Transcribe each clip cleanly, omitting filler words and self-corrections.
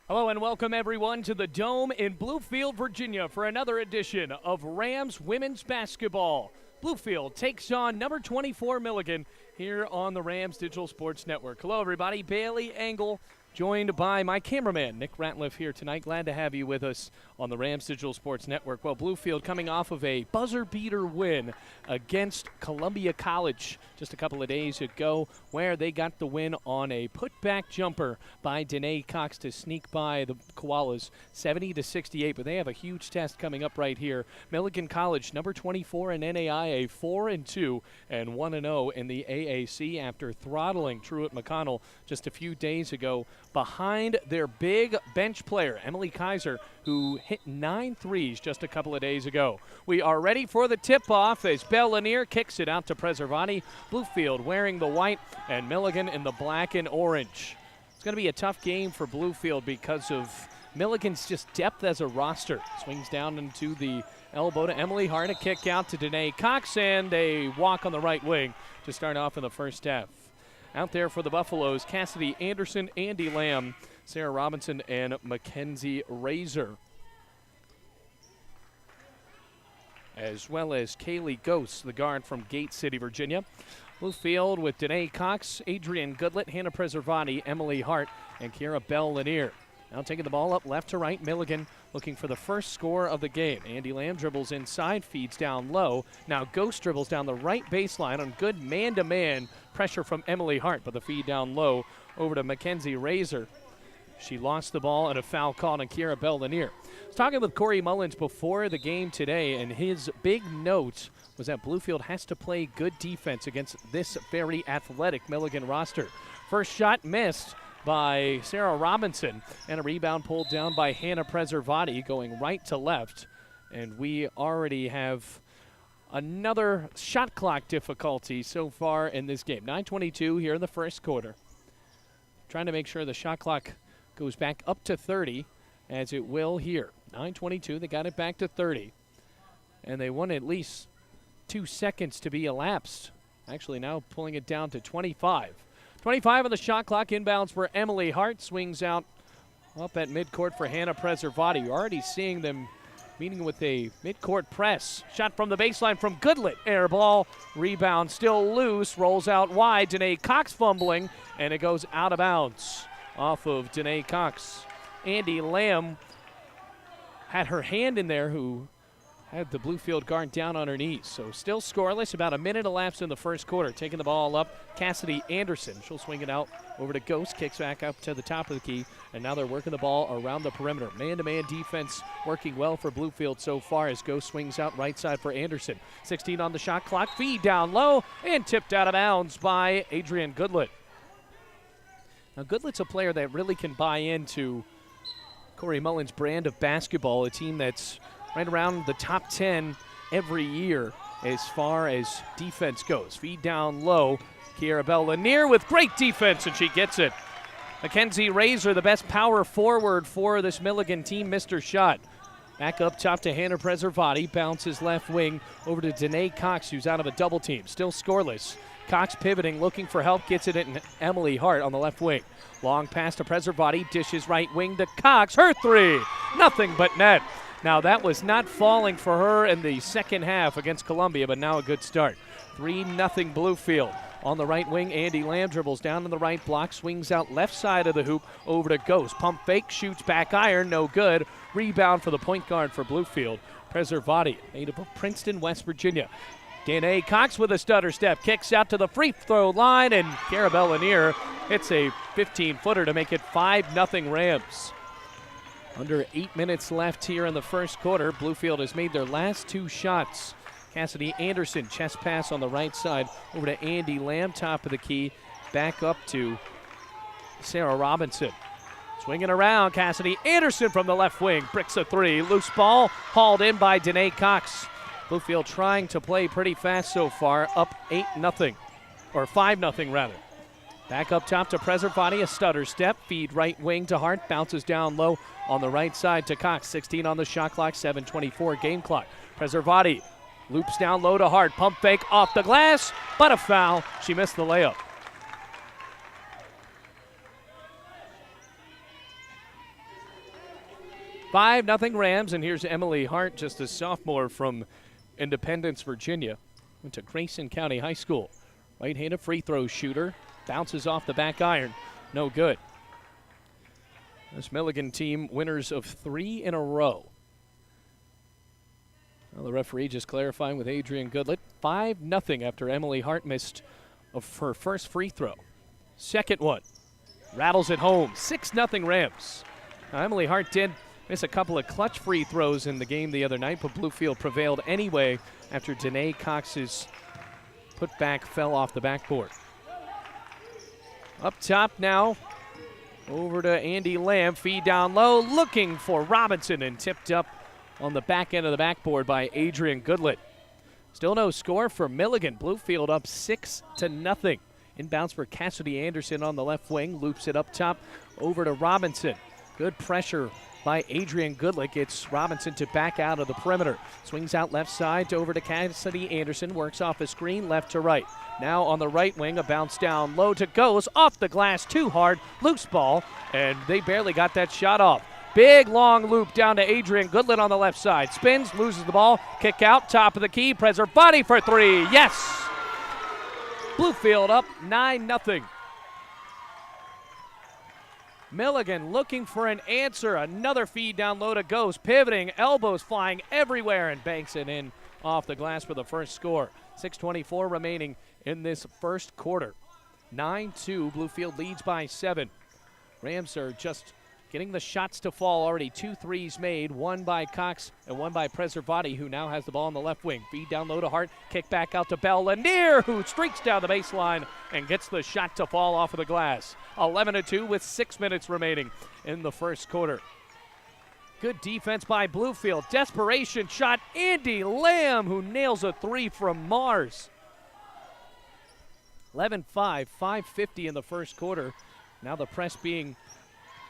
Hello and welcome everyone to the Dome in Bluefield, Virginia for another edition of Rams Women's Basketball. Bluefield takes on number 24 Milligan here on the Rams Digital Sports Network. Hello everybody, Bailey Engel joined by my cameraman Nick Ratliff here tonight. Glad to have you with us on the Rams Digital Sports Network. Well, Bluefield coming off of a buzzer beater win against Columbia College just a couple of days ago, where they got the win on a putback jumper by Danae Cox to sneak by the Koalas 70-68. But they have a huge test coming up right here. Milligan College, number 24 in NAIA, 4-2 and 1-0 in the AAC after throttling Truett McConnell just a few days ago behind their big bench player, Emily Kaiser, who hit 9 threes just a couple of days ago. We are ready for the tip-off as Bell Lanier kicks it out to Preservati. Bluefield wearing the white and Milligan in the black and orange. It's going to be a tough game for Bluefield because of Milligan's just depth as a roster. Swings down into the elbow to Emily Hart, a kick out to Danae Cox, and a walk on the right wing to start off in the first half. Out there for the Buffaloes, Cassidy Anderson, Andy Lamb, Sarah Robinson, and Mackenzie Razor, as well as Kaylee Ghost, the guard from Gate City, Virginia. Bluefield with Danae Cox, Adrian Goodlett, Hannah Preservati, Emily Hart, and Kiera Bell Lanier. Now taking the ball up left to right, Milligan looking for the first score of the game. Andy Lamb dribbles inside, feeds down low. Now Ghost dribbles down the right baseline on good man-to-man pressure from Emily Hart, but the feed down low over to Mackenzie Razor. She lost the ball and a foul called on Kiera Bell Lanier. I was talking with Corey Mullins before the game today, and his big note was that Bluefield has to play good defense against this very athletic Milligan roster. First shot missed by Sarah Robinson, and a rebound pulled down by Hannah Preservati going right to left. And we already have another shot clock difficulty so far in this game. 9:22 here in the first quarter. Trying to make sure the shot clock goes back up to 30, as it will here. 9:22, they got it back to 30. And they want at least 2 seconds to be elapsed. Actually now pulling it down to 25. 25 on the shot clock. Inbounds for Emily Hart. Swings out up at midcourt for Hannah Preservati. You're already seeing them meeting with a midcourt press. Shot from the baseline from Goodlett. Air ball. Rebound still loose. Rolls out wide. Danae Cox fumbling, and it goes out of bounds off of Danae Cox. Andy Lamb had her hand in there, who had the Bluefield guard down on her knees. So still scoreless, about a minute elapsed in the first quarter. Taking the ball up, Cassidy Anderson. She'll swing it out over to Ghost, kicks back up to the top of the key, and now they're working the ball around the perimeter. Man-to-man defense working well for Bluefield so far as Ghost swings out right side for Anderson. 16 on the shot clock, feed down low, and tipped out of bounds by Adrian Goodlett. Now Goodlett's a player that really can buy into Corey Mullins' brand of basketball, a team that's right around the top 10 every year as far as defense goes. Feed down low. Kiera Bell Lanier with great defense, and she gets it. Mackenzie Razor, the best power forward for this Milligan team, missed her shot. Back up top to Hannah Preservati. Bounces left wing over to Danae Cox, who's out of a double team. Still scoreless. Cox pivoting, looking for help, gets it in Emily Hart on the left wing. Long pass to Preservati, dishes right wing to Cox. Her three, nothing but net. Now that was not falling for her in the second half against Columbia, but now a good start. 3-0 Bluefield. On the right wing, Andy Lamb dribbles down to the right block, swings out left side of the hoop over to Ghost. Pump fake, shoots back iron, no good. Rebound for the point guard for Bluefield. Preservati, native of Princeton, West Virginia. Danae Cox with a stutter step, kicks out to the free throw line, and Kiera Bell Lanier hits a 15-footer to make it 5-0 Rams. Under 8 minutes left here in the first quarter. Bluefield has made their last 2 shots. Cassidy Anderson, chest pass on the right side over to Andy Lamb, top of the key. Back up to Sarah Robinson. Swinging around, Cassidy Anderson from the left wing. Bricks a three. Loose ball hauled in by Danae Cox. Bluefield trying to play pretty fast so far. Up 8-0, or 5-0 rather. Back up top to Preservati, a stutter step. Feed right wing to Hart. Bounces down low on the right side to Cox. 16 on the shot clock, 7:24 game clock. Preservati loops down low to Hart. Pump fake off the glass, but a foul. She missed the layup. 5-0 Rams, and here's Emily Hart, just a sophomore from Independence, Virginia. Went to Grayson County High School. Right-handed free throw shooter. Bounces off the back iron. No good. This Milligan team, winners of 3 in a row. Well, the referee just clarifying with Adrian Goodlett. 5-0 after Emily Hart missed her first free throw. Second one. Rattles it home. 6-0 Rams. Now, Emily Hart did miss a couple of clutch free throws in the game the other night, but Bluefield prevailed anyway after Danae Cox's putback fell off the backboard. Up top now, over to Andy Lamb. Feed down low, looking for Robinson, and tipped up on the back end of the backboard by Adrian Goodlett. Still no score for Milligan. Bluefield up 6-0. Inbounds for Cassidy Anderson on the left wing. Loops it up top over to Robinson. Good pressure by Adrian Goodlett. Gets Robinson to back out of the perimeter. Swings out left side over to Cassidy Anderson. Works off a screen left to right. Now on the right wing, a bounce down low to goes. Off the glass, too hard. Loose ball, and they barely got that shot off. Big long loop down to Adrian Goodlett on the left side. Spins, loses the ball. Kick out, top of the key. Preservati for 3. Yes! Bluefield up 9-0. Milligan looking for an answer. Another feed down low to goes. Pivoting, elbows flying everywhere, and banks it in off the glass for the first score. 6:24 remaining in this first quarter. 9-2. Bluefield leads by 7. Rams are just getting the shots to fall already. 2 threes made, one by Cox and one by Preservati, who now has the ball on the left wing. Feed down low to Hart, kick back out to Bell Lanier, who streaks down the baseline and gets the shot to fall off of the glass. 11-2 with 6 minutes remaining in the first quarter. Good defense by Bluefield. Desperation shot, Andy Lamb, who nails a 3 from Mars. 11-5, 5:50 in the first quarter. Now the press being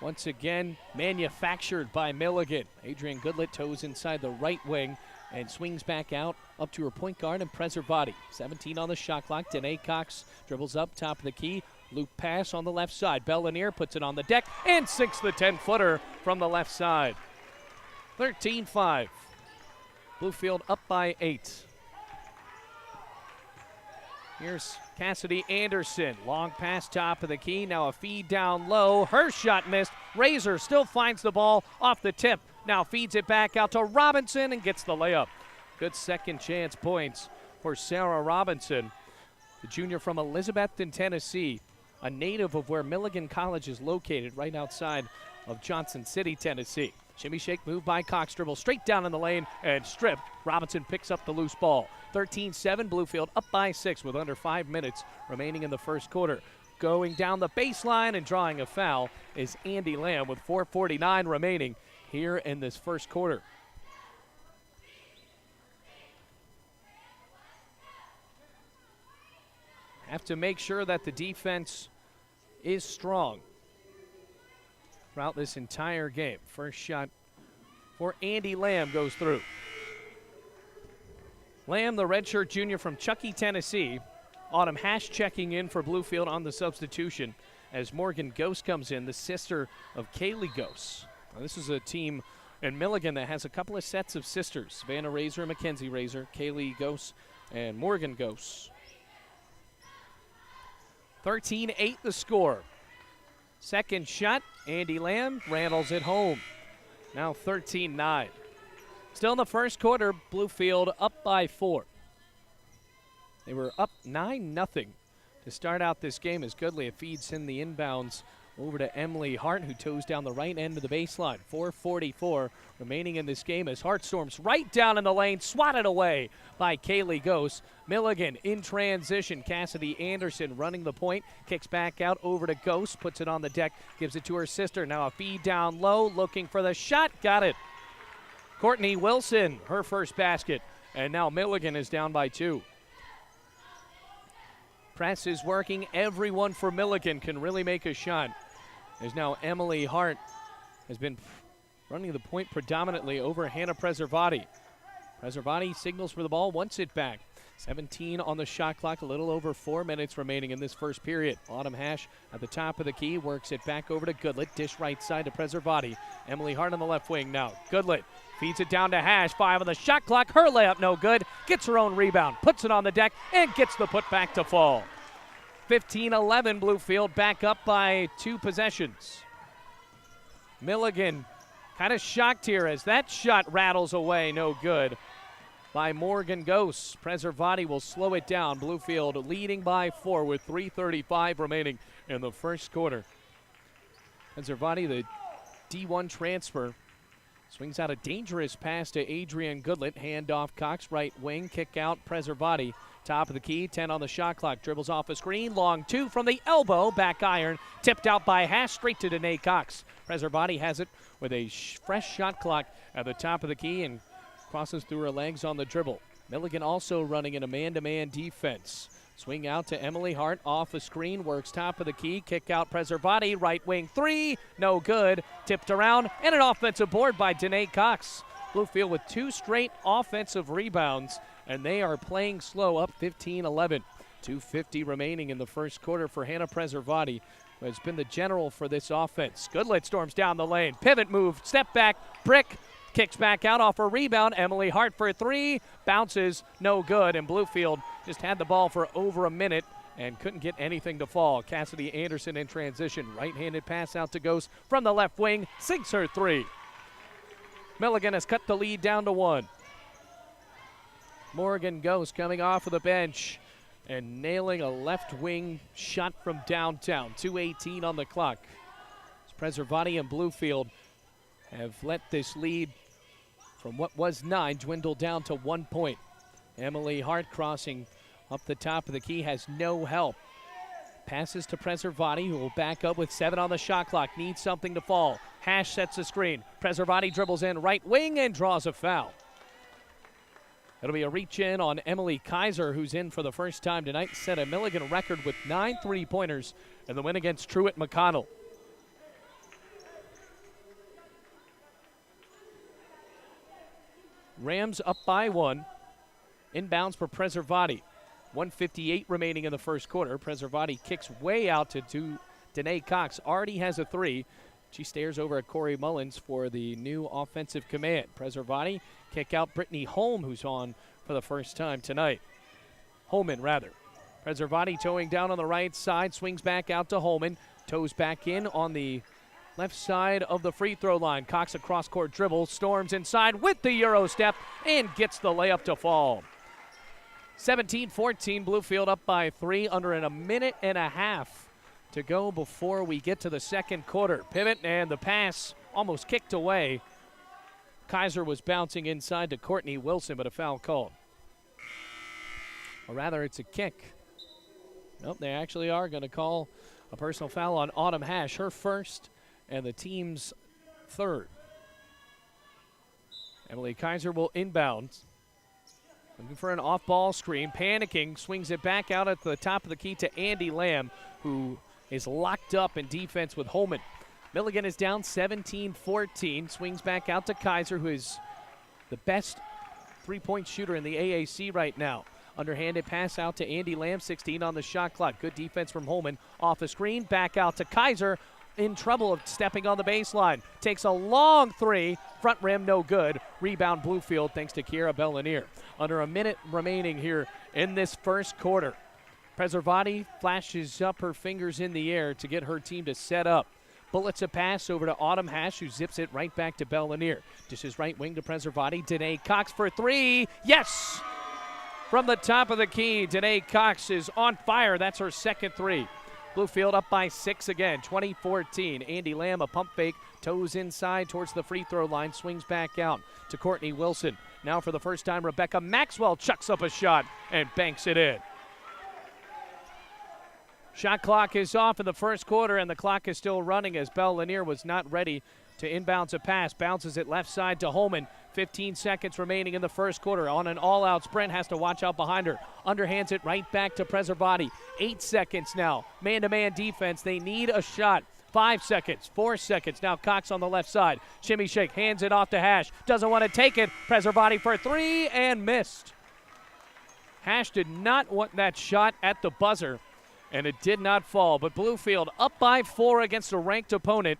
once again manufactured by Milligan. Adrian Goodlett toes inside the right wing and swings back out up to her point guard and Preservati. 17 on the shot clock. Danae Cox dribbles up top of the key. Loop pass on the left side. Bell Lanier puts it on the deck and sinks the 10-footer from the left side. 13-5. Bluefield up by 8. Here's Cassidy Anderson. Long pass top of the key. Now a feed down low. Her shot missed. Razor still finds the ball off the tip. Now feeds it back out to Robinson and gets the layup. Good second chance points for Sarah Robinson, the junior from Elizabethton, Tennessee, a native of where Milligan College is located, right outside of Johnson City, Tennessee. Shimmy shake move by Cox, dribble straight down in the lane and stripped. Robinson picks up the loose ball. 13-7, Bluefield up by 6 with under 5 minutes remaining in the first quarter. Going down the baseline and drawing a foul is Andy Lamb with 4:49 remaining here in this first quarter. Have to make sure that the defense is strong throughout this entire game. First shot for Andy Lamb goes through. Lamb, the redshirt junior from Chuckey, Tennessee. Autumn Hash checking in for Bluefield on the substitution as Morgan Ghost comes in, the sister of Kaylee Ghost. Now, this is a team in Milligan that has a couple of sets of sisters. Savannah Razor and Mackenzie Razor, Kaylee Ghost and Morgan Ghost. 13-8 the score. Second shot, Andy Lamb rattles it home. Now 13-9. Still in the first quarter, Bluefield up by 4. They were up 9-0 to start out this game as Goodlett feeds in the inbounds over to Emily Hart, who toes down the right end of the baseline. 4:44 remaining in this game as Hart storms right down in the lane, swatted away by Kaylee Ghost. Milligan in transition. Cassidy Anderson running the point, kicks back out over to Ghost, puts it on the deck, gives it to her sister. Now a feed down low, looking for the shot, got it. Courtney Wilson, her first basket, and now Milligan is down by 2. Press is working. Everyone for Milligan can really make a shot. As now Emily Hart has been running the point predominantly over Hannah Preservati. Preservati signals for the ball, wants it back. 17 on the shot clock, a little over 4 minutes remaining in this first period. Autumn Hash at the top of the key, works it back over to Goodlet. Dish right side to Preservati. Emily Hart on the left wing now. Goodlet feeds it down to Hash. 5 on the shot clock. Her layup no good. Gets her own rebound. Puts it on the deck and gets the putback to fall. 15-11, Bluefield back up by 2 possessions. Milligan kind of shocked here as that shot rattles away. No good by Morgan Ghosts. Preservati will slow it down. Bluefield leading by 4 with 3:35 remaining in the first quarter. Preservati, the D1 transfer, swings out a dangerous pass to Adrian Goodlet. Handoff Cox, right wing, kick out Preservati. Top of the key, 10 on the shot clock. Dribbles off a screen, long 2 from the elbow, back iron, tipped out by Hash, straight to Danae Cox. Preservati has it with a fresh shot clock at the top of the key and crosses through her legs on the dribble. Milligan also running in a man-to-man defense. Swing out to Emily Hart, off a screen, works top of the key, kick out Preservati, right wing 3, no good, tipped around, and an offensive board by Danae Cox. Bluefield with 2 straight offensive rebounds, and they are playing slow, up 15-11. 2:50 remaining in the first quarter for Hannah Preservati, who has been the general for this offense. Goodlet storms down the lane, pivot move, step back, brick, kicks back out off a rebound. Emily Hart for 3, bounces, no good, and Bluefield just had the ball for over a minute and couldn't get anything to fall. Cassidy Anderson in transition, right-handed pass out to Ghost from the left wing, sinks her 3. Milligan has cut the lead down to 1. Morgan Ghost coming off of the bench and nailing a left wing shot from downtown. 2:18 on the clock. Preservati and Bluefield have let this lead from what was 9 dwindle down to 1 point. Emily Hart crossing up the top of the key, has no help. Passes to Preservati, who will back up with 7 on the shot clock. Needs something to fall. Hash sets the screen. Preservati dribbles in right wing and draws a foul. It'll be a reach in on Emily Kaiser, who's in for the first time tonight. Set a Milligan record with 9 3-pointers in the win against Truett McConnell. Rams up by 1. Inbounds for Preservati. 1:58 remaining in the first quarter. Preservati kicks way out to Danae Cox. Already has a 3. She stares over at Corey Mullins for the new offensive command. Preservati kick out Brittany Holm, who's on for the first time tonight. Holman, rather. Preservati towing down on the right side, swings back out to Holman. Toes back in on the left side of the free throw line. Cox a cross-court dribble, storms inside with the Euro step, and gets the layup to fall. 17-14, Bluefield up by 3, under a minute and a half to go before we get to the second quarter. Pivot and the pass almost kicked away. Kaiser was bouncing inside to Courtney Wilson, but a foul called. Or rather, it's a kick. Nope, they actually are going to call a personal foul on Autumn Hash, her first and the team's 3rd. Emily Kaiser will inbound. Looking for an off-ball screen, panicking, swings it back out at the top of the key to Andy Lamb, who is locked up in defense with Holman. Milligan is down 17-14, swings back out to Kaiser, who is the best 3-point shooter in the AAC right now. Underhanded pass out to Andy Lamb, 16 on the shot clock. Good defense from Holman. Off a screen, back out to Kaiser. In trouble of stepping on the baseline. Takes a long 3, front rim no good. Rebound Bluefield thanks to Kiera Bellanier. Under a minute remaining here in this first quarter. Preservati flashes up her fingers in the air to get her team to set up. Bullets a pass over to Autumn Hash, who zips it right back to Bellanier. Dishes right wing to Preservati. Danae Cox for 3. Yes! From the top of the key, Danae Cox is on fire. That's her second 3. Bluefield up by 6 again, 20-14. Andy Lamb, a pump fake, toes inside towards the free throw line, swings back out to Courtney Wilson. Now for the first time, Rebecca Maxwell chucks up a shot and banks it in. Shot clock is off in the first quarter, and the clock is still running as Belle Lanier was not ready to inbounds a pass. Bounces it left side to Holman. 15 seconds remaining in the first quarter. On an all-out sprint, has to watch out behind her. Underhands it right back to Preservati. 8 seconds now. Man-to-man defense. They need a shot. 5 seconds, 4 seconds. Now Cox on the left side. Shimmy shake, hands it off to Hash. Doesn't want to take it. Preservati for 3 and missed. Hash did not want that shot at the buzzer, and it did not fall. But Bluefield up by 4 against a ranked opponent.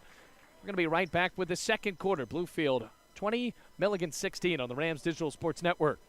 We're going to be right back with the second quarter. Bluefield 20, Milligan 16 on the Rams Digital Sports Network.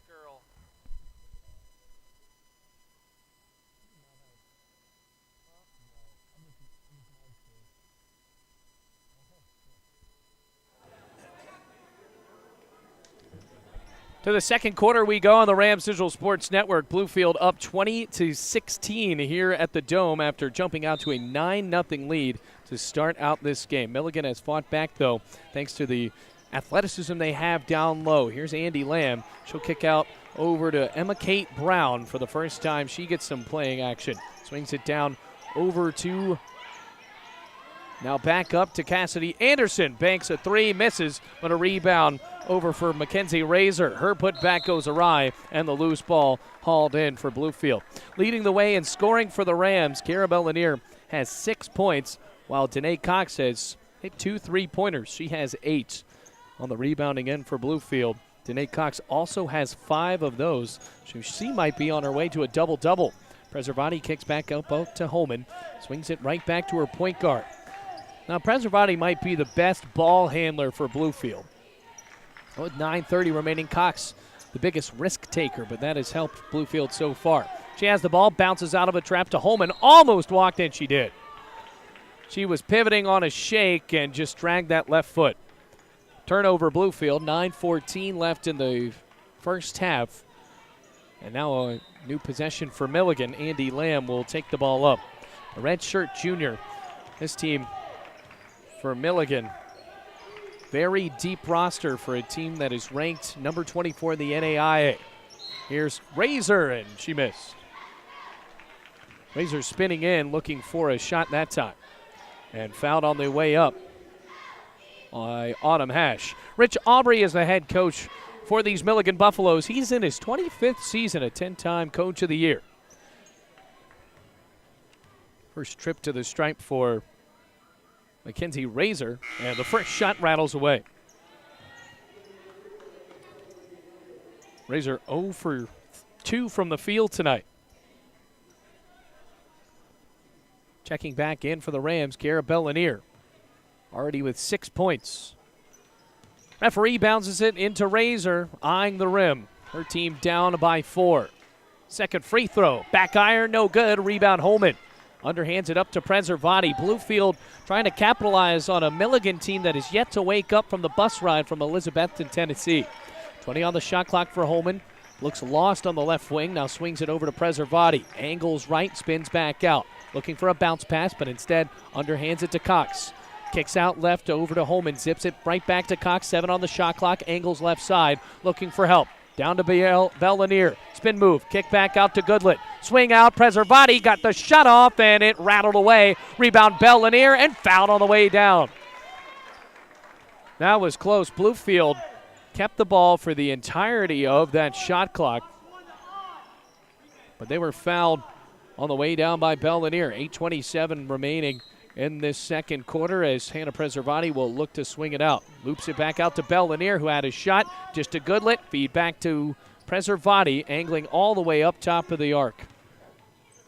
Girl. To the second quarter we go on the Rams Digital Sports Network. Bluefield up 20-16 here at the Dome after jumping out to a 9-0 lead to start out this game. Milligan has fought back, though, thanks to the athleticism they have down low. Here's Andy Lamb. She'll kick out over to Emma Kate Brown for the first time. She gets some playing action. Swings it down over to, now back up to Cassidy Anderson. Banks a 3, misses, but a rebound over for Mackenzie Razor. Her putback goes awry, and the loose ball hauled in for Bluefield. Leading the way in scoring for the Rams, Kara Bellanier has 6 points, while Danae Cox has hit 2 3-pointers. She has 8. On the rebounding end for Bluefield, Danae Cox also has 5 of those. She might be on her way to a double-double. Preservati kicks back up out to Holman. Swings it right back to her point guard. Now, Preservati might be the best ball handler for Bluefield. With 9:30 remaining, Cox the biggest risk taker, but that has helped Bluefield so far. She has the ball, bounces out of a trap to Holman. Almost walked in, she did. She was pivoting on a shake and just dragged that left foot. Turnover Bluefield, 9:14 left in the first half. And now a new possession for Milligan. Andy Lamb will take the ball up. A redshirt junior. This team for Milligan, very deep roster for a team that is ranked number 24 in the NAIA. Here's Razor, and she missed. Razor spinning in, looking for a shot that time. And fouled on the way up by Autumn Hash. Rich Aubrey is the head coach for these Milligan Buffaloes. He's in his 25th season, a 10-time Coach of the Year. First trip to the stripe for Mackenzie Razor, and the first shot rattles away. Razor 0 for 2 from the field tonight. Checking back in for the Rams, Kara Bellanier, already with 6 points. Referee bounces it into Razor, eyeing the rim. Her team down by 4. Second free throw, back iron, no good. Rebound Holman. Underhands it up to Preservati. Bluefield trying to capitalize on a Milligan team that is yet to wake up from the bus ride from Elizabethton, Tennessee. 20 on the shot clock for Holman. Looks lost on the left wing. Now swings it over to Preservati. Angles right, spins back out. Looking for a bounce pass, but instead underhands it to Cox. Kicks out left over to Holman. Zips it right back to Cox. 7 on the shot clock. Angles left side. Looking for help. Down to Bellanier. Spin move. Kick back out to Goodlet. Swing out. Preservati got the shot off, and it rattled away. Rebound Bellanier, and fouled on the way down. That was close. Bluefield kept the ball for the entirety of that shot clock, but they were fouled on the way down by Bellanier. 8:27 remaining in this second quarter as Hannah Preservati will look to swing it out. Loops it back out to Bellanier, who had a shot. Just a Goodlet. Feed back to Preservati, angling all the way up top of the arc.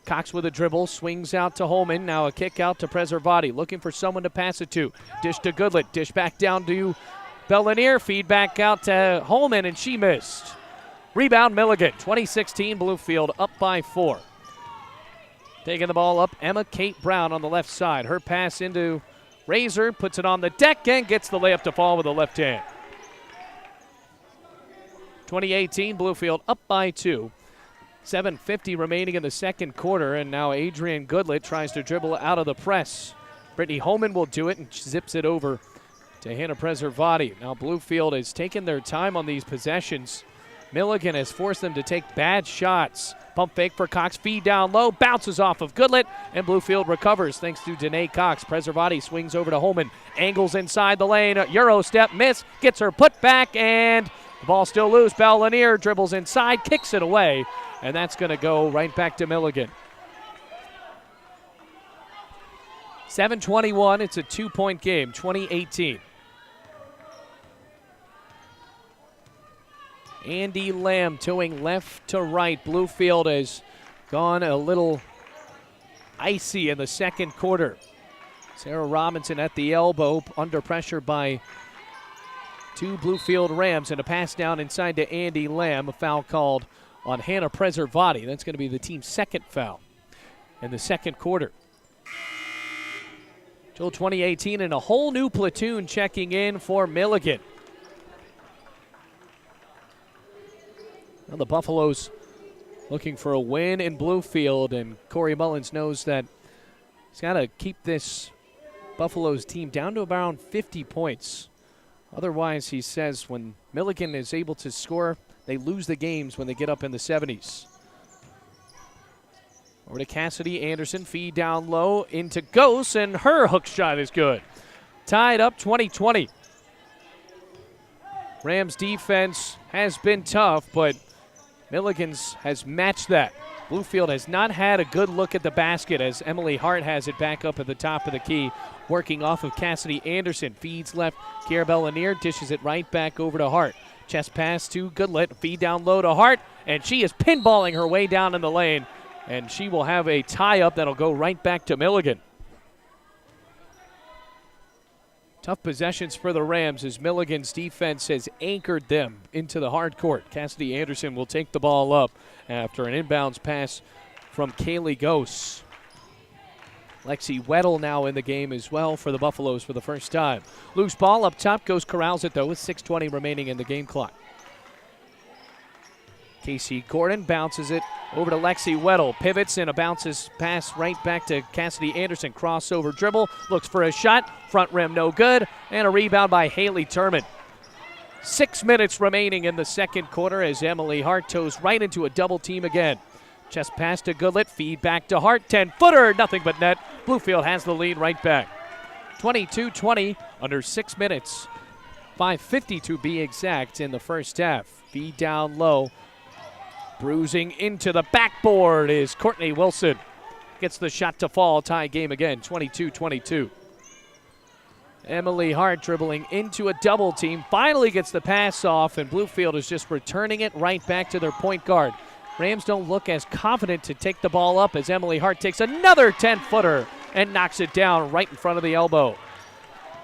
Cox with a dribble, swings out to Holman. Now a kick out to Preservati, looking for someone to pass it to. Dish to Goodlet, dish back down to Bellanier, feed back out to Holman, and she missed. Rebound Milligan, 2016 Bluefield up by 4. Taking the ball up, Emma Kate Brown on the left side. Her pass into Razor, puts it on the deck and gets the layup to fall with the left hand. 2018 Bluefield up by 2. 7:50 remaining in the second quarter, and now Adrian Goodlet tries to dribble out of the press. Brittany Holman will do it and zips it over to Hannah Preservati. Now Bluefield has taken their time on these possessions. Milligan has forced them to take bad shots. Pump fake for Cox, feed down low, bounces off of Goodlet, and Bluefield recovers thanks to Danae Cox. Preservati swings over to Holman, angles inside the lane, Euro step, miss, gets her put back, and the ball still loose. Bellanier dribbles inside, kicks it away, and that's going to go right back to Milligan. 7:21, it's a 2-point game, 2018. Andy Lamb towing left to right. Bluefield has gone a little icy in the second quarter. Sarah Robinson at the elbow, under pressure by 2 Bluefield Rams, and a pass down inside to Andy Lamb. A foul called on Hannah Preservati. That's going to be the team's second foul in the second quarter. Till 2018, and a whole new platoon checking in for Milligan. Well, the Buffaloes looking for a win in Bluefield, and Corey Mullins knows that he's got to keep this Buffaloes team down to around 50 points. Otherwise, he says, when Milligan is able to score, they lose the games when they get up in the 70s. Over to Cassidy Anderson, feed down low into Ghost, and her hook shot is good. Tied up 20-20. Rams defense has been tough, but Milligan's has matched that. Bluefield has not had a good look at the basket as Emily Hart has it back up at the top of the key, working off of Cassidy Anderson. Feeds left, Kiera Bellanier dishes it right back over to Hart. Chest pass to Goodlet, feed down low to Hart, and she is pinballing her way down in the lane, and she will have a tie-up that'll go right back to Milligan. Tough possessions for the Rams as Milligan's defense has anchored them into the hard court. Cassidy Anderson will take the ball up after an inbounds pass from Kaylee Gose. Lexi Weddle now in the game as well for the Buffaloes for the first time. Loose ball up top, Gose corrals it though with 6:20 remaining in the game clock. Casey Gordon bounces it over to Lexi Weddle. Pivots and a bounces pass right back to Cassidy Anderson. Crossover dribble, looks for a shot. Front rim no good. And a rebound by Haley Turman. 6 minutes remaining in the second quarter as Emily Hart toes right into a double team again. Chest pass to Goodlet, feed back to Hart. 10-footer, nothing but net. Bluefield has the lead right back. 22-20 under 6 minutes. 5:50 to be exact in the first half. Feed down low. Bruising into the backboard is Courtney Wilson. Gets the shot to fall. Tie game again, 22-22. Emily Hart dribbling into a double team. Finally gets the pass off, and Bluefield is just returning it right back to their point guard. Rams don't look as confident to take the ball up as Emily Hart takes another 10-footer and knocks it down right in front of the elbow.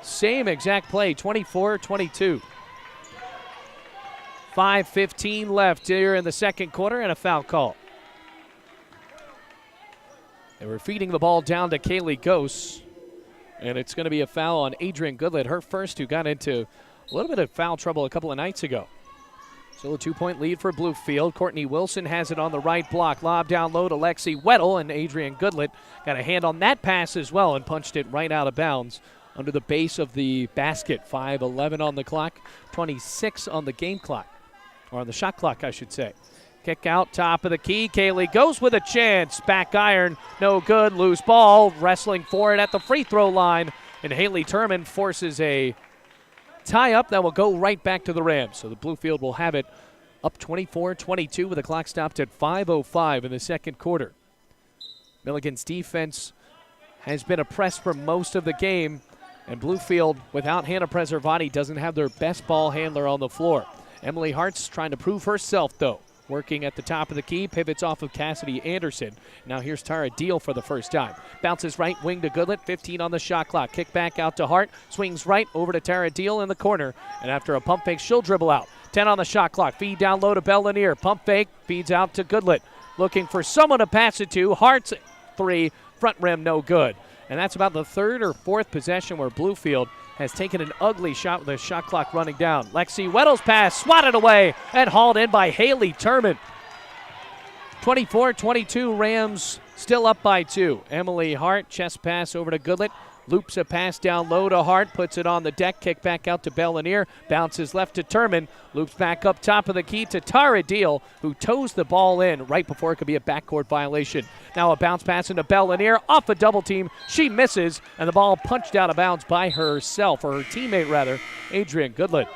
Same exact play, 24-22. 5:15 left here in the second quarter and a foul call. They were feeding the ball down to Kaylee Gose, and it's going to be a foul on Adrian Goodlet, her first, who got into a little bit of foul trouble a couple of nights ago. Still a 2-point lead for Bluefield. Courtney Wilson has it on the right block. Lob down low to Lexi Weddle, and Adrian Goodlet got a hand on that pass as well and punched it right out of bounds under the base of the basket. 5:11 on the clock, 26 on the game clock. Or on the shot clock, I should say. Kick out, top of the key. Kaylee Gose with a chance. Back iron, no good. Loose ball, wrestling for it at the free throw line. And Haley Turman forces a tie-up that will go right back to the Rams. So the Bluefield will have it up 24-22 with the clock stopped at 5:05 in the second quarter. Milligan's defense has been oppressed for most of the game. And Bluefield, without Hannah Preservati, doesn't have their best ball handler on the floor. Emily Hart's trying to prove herself, though. working at the top of the key, pivots off of Cassidy Anderson. Now here's Tara Deal for the first time. Bounces right wing to Goodlet, 15 on the shot clock. Kick back out to Hart, swings right over to Tara Deal in the corner. And after a pump fake, she'll dribble out. 10 on the shot clock, feed down low to Bell-Lanier. Pump fake, feeds out to Goodlet. Looking for someone to pass it to. Hart's three, front rim, no good. And that's about the third or fourth possession where Bluefield has taken an ugly shot with the shot clock running down. Lexi Weddle's pass swatted away and hauled in by Haley Turman. 24-22, Rams still up by 2. Emily Hart, chest pass over to Goodlet. Loops a pass down low to Hart, puts it on the deck, kick back out to Bell-Lanier, bounces left to Turman, loops back up top of the key to Tara Deal, who toes the ball in right before it could be a backcourt violation. Now a bounce pass into Bell-Lanier, off a double team, she misses, and the ball punched out of bounds by herself, or her teammate rather, Adrian Goodlet.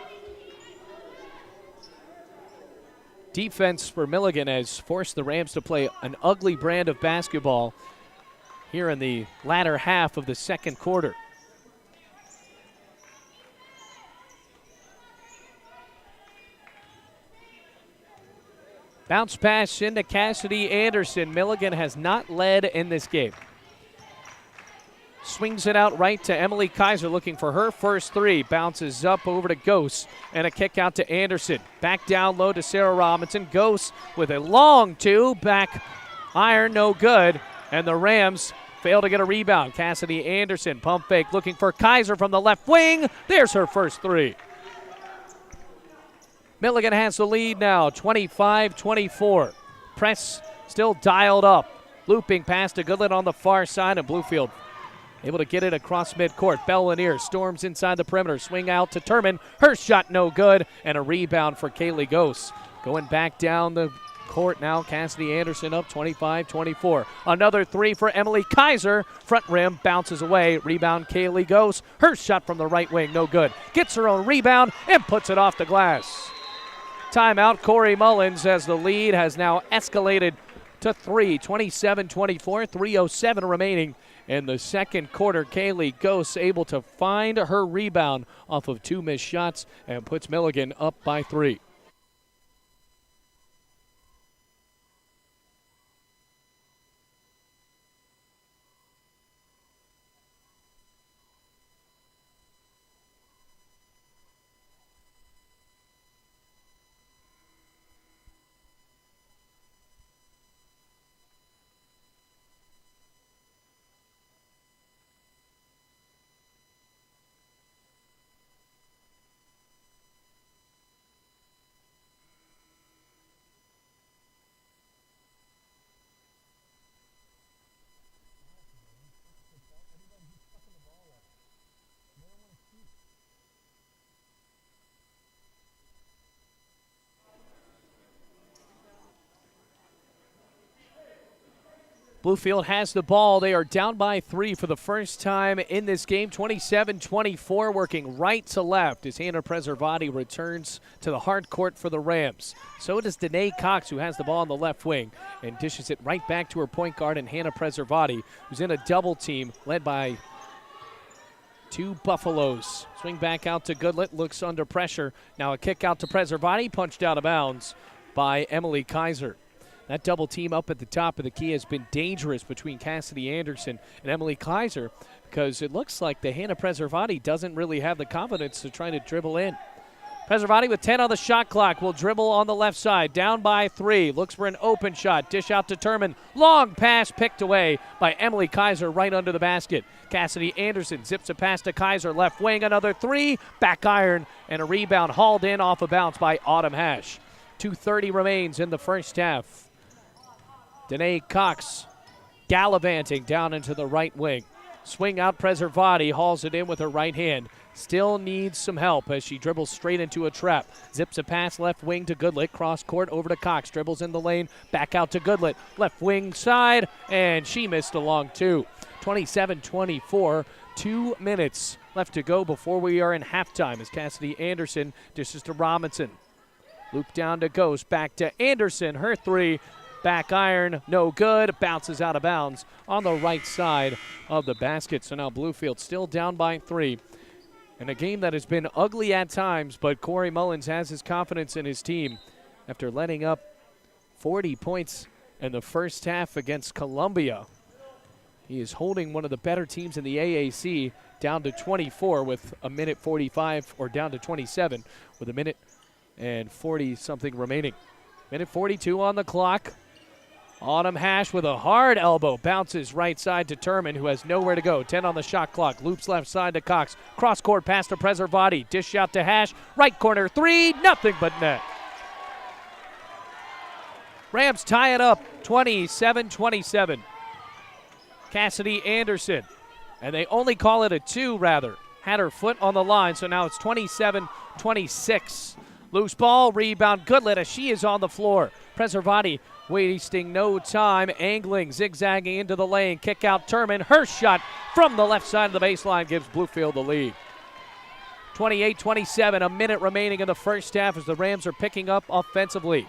Defense for Milligan has forced the Rams to play an ugly brand of basketball here in the latter half of the second quarter. Bounce pass into Cassidy Anderson. Milligan has not led in this game. Swings it out right to Emily Kaiser, looking for her first three. Bounces up over to Ghost, and a kick out to Anderson. Back down low to Sarah Robinson. Ghost with a long two. Back iron, no good. And the Rams fail to get a rebound. Cassidy Anderson, pump fake, looking for Kaiser from the left wing. There's her first three. Milligan has the lead now, 25-24. Press still dialed up. Looping pass to Goodlet on the far side, and Bluefield able to get it across midcourt. Bell-Lanier storms inside the perimeter. Swing out to Turman. Her shot no good, and a rebound for Kaylee Gose. Going back down the court now, Cassidy Anderson up 25-24. Another three for Emily Kaiser. Front rim bounces away. Rebound Kaylee Gose. Her shot from the right wing, no good. Gets her own rebound and puts it off the glass. Timeout, Corey Mullins, as the lead has now escalated to 3. 27-24, 3:07 remaining in the second quarter. Kaylee Gose able to find her rebound off of 2 missed shots and puts Milligan up by 3. Bluefield has the ball. They are down by 3 for the first time in this game. 27-24, working right to left as Hannah Preservati returns to the hard court for the Rams. So does Danae Cox, who has the ball on the left wing and dishes it right back to her point guard and Hannah Preservati, who's in a double team led by 2 Buffaloes. Swing back out to Goodlet, looks under pressure. Now a kick out to Preservati, punched out of bounds by Emily Kaiser. That double team up at the top of the key has been dangerous between Cassidy Anderson and Emily Kaiser, because it looks like the Hannah Preservati doesn't really have the confidence to try to dribble in. Preservati with 10 on the shot clock will dribble on the left side, down by 3, looks for an open shot, dish out to Turman, long pass picked away by Emily Kaiser right under the basket. Cassidy Anderson zips a pass to Kaiser, left wing, another 3, back iron, and a rebound hauled in off a bounce by Autumn Hash. 2:30 remains in the first half. Danae Cox gallivanting down into the right wing. Swing out, Preservati hauls it in with her right hand. Still needs some help as she dribbles straight into a trap. Zips a pass left wing to Goodlet. Cross court over to Cox. Dribbles in the lane. Back out to Goodlet. Left wing side. And she missed a long 2. 27-24. 2 minutes left to go before we are in halftime as Cassidy Anderson dishes to Robinson. Loop down to Ghost. Back to Anderson. Her 3. Back iron, no good. Bounces out of bounds on the right side of the basket. So now Bluefield still down by 3. In a game that has been ugly at times, but Corey Mullins has his confidence in his team after letting up 40 points in the first half against Columbia. He is holding one of the better teams in the AAC down to 24 with a minute 45, or down to 27 with a minute and 40-something remaining. Minute 42 on the clock. Autumn Hash with a hard elbow. Bounces right side to Turman, who has nowhere to go. 10 on the shot clock. Loops left side to Cox. Cross court pass to Preservati. Dish out to Hash. Right corner three. Nothing but net. Rams tie it up 27-27. Cassidy Anderson. And they only call it a 2, rather. Had her foot on the line, so now it's 27-26. Loose ball, rebound, Goodlet as she is on the floor. Preservati wasting no time, angling, zigzagging into the lane. Kick out Turman. Her shot from the left side of the baseline gives Bluefield the lead. 28-27, a minute remaining in the first half as the Rams are picking up offensively.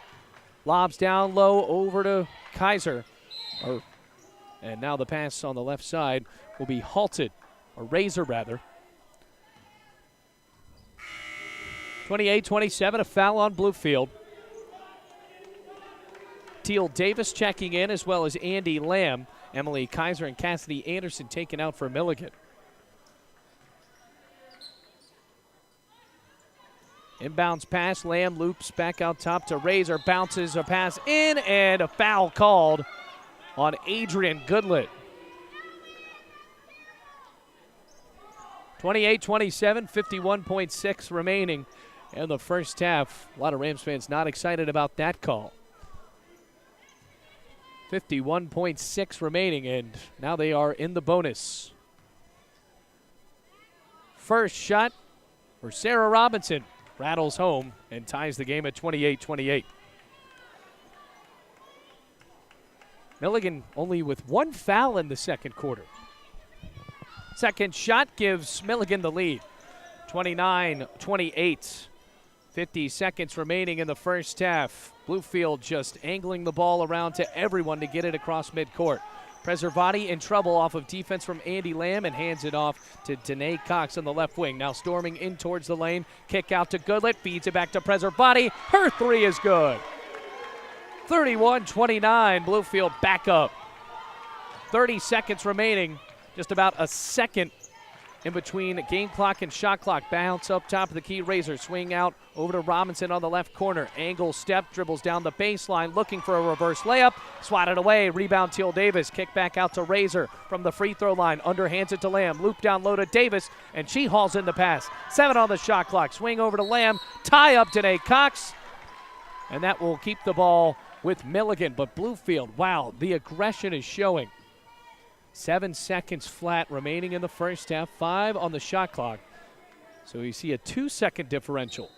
Lobs down low over to Kaiser. And now the pass on the left side will be halted, or Razor rather. 28-27, a foul on Bluefield. Teal Davis checking in, as well as Andy Lamb. Emily Kaiser and Cassidy Anderson taken out for Milligan. Inbounds pass, Lamb loops back out top to Razor, bounces a pass in, and a foul called on Adrian Goodlet. 28-27, 51.6 remaining in the first half. A lot of Rams fans not excited about that call. 51.6 remaining, and now they are in the bonus. First shot for Sarah Robinson. Rattles home and ties the game at 28-28. Milligan only with one foul in the second quarter. Second shot gives Milligan the lead. 29-28. 50 seconds remaining in the first half. Bluefield just angling the ball around to everyone to get it across midcourt. Preservati in trouble off of defense from Andy Lamb and hands it off to Danae Cox on the left wing. Now storming in towards the lane. Kick out to Goodlet. Feeds it back to Preservati. Her three is good. 31-29. Bluefield back up. 30 seconds remaining. Just about a second in between game clock and shot clock. Bounce up top of the key. Razor swing out over to Robinson on the left corner. Angle step, dribbles down the baseline, looking for a reverse layup. Swatted away. Rebound Teal Davis. Kick back out to Razor from the free throw line. Underhands it to Lamb. Loop down low to Davis, and she hauls in the pass. 7 on the shot clock. Swing over to Lamb. Tie up Danae Cox, and that will keep the ball with Milligan. But Bluefield, wow, the aggression is showing. 7 seconds flat remaining in the first half, 5 on the shot clock. So you see a 2-second differential.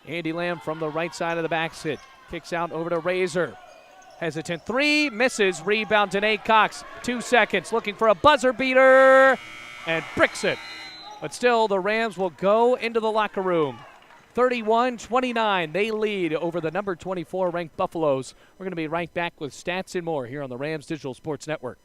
Andy Lamb from the right side of the backset. Kicks out over to Razor. Hesitant three, misses. Rebound Danae Cox. 2 seconds, looking for a buzzer beater, and bricks it. But still, the Rams will go into the locker room. 31-29, they lead over the number 24 ranked Buffaloes. We're going to be right back with stats and more here on the Rams Digital Sports Network.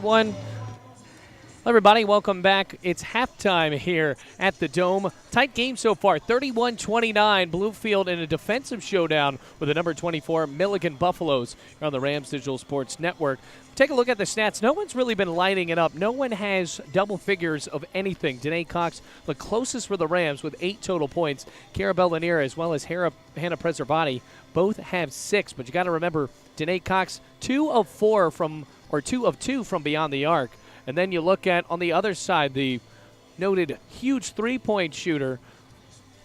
One. Everybody, welcome back. It's halftime here at the Dome. Tight game so far, 31-29. Bluefield in a defensive showdown with the number 24 Milligan Buffaloes here on the Rams Digital Sports Network. Take a look at the stats. No one's really been lighting it up. No one has double figures of anything. Danae Cox, the closest for the Rams with 8 total points. Cara Lanier as well as Hannah Preservati both have 6. But you got to remember, Danae Cox, 2 of 2 from beyond the arc. And then you look at, on the other side, the noted huge three-point shooter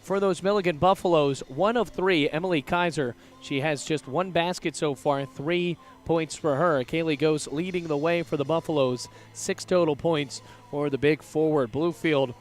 for those Milligan Buffaloes, 1 of 3, Emily Kaiser. She has just 1 basket so far, 3 points for her. Kaylee Ghost leading the way for the Buffaloes, 6 total points for the big forward. Bluefield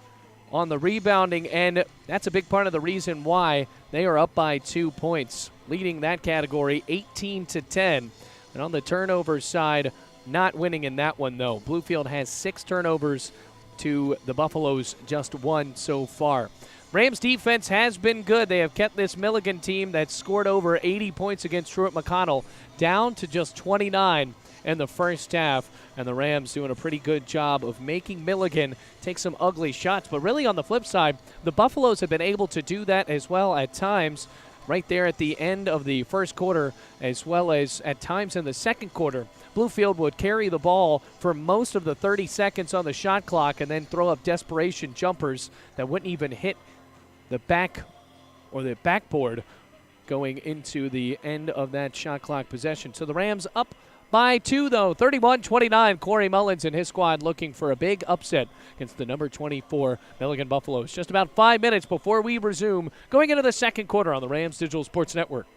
on the rebounding end. That's a big part of the reason why they are up by 2 points, leading that category 18-10. And on the turnover side, not winning in that one, though. Bluefield has 6 turnovers to the Buffaloes just 1 so far. Rams defense has been good. They have kept this Milligan team that scored over 80 points against Truett McConnell down to just 29 in the first half. And the Rams doing a pretty good job of making Milligan take some ugly shots. But really on the flip side, the Buffaloes have been able to do that as well at times right there at the end of the first quarter, as well as at times in the second quarter. Bluefield would carry the ball for most of the 30 seconds on the shot clock and then throw up desperation jumpers that wouldn't even hit the back or the backboard going into the end of that shot clock possession. So the Rams up by 2, though, 31-29. Corey Mullins and his squad looking for a big upset against the number 24 Milligan Buffaloes. Just about 5 minutes before we resume going into the second quarter on the Rams Digital Sports Network.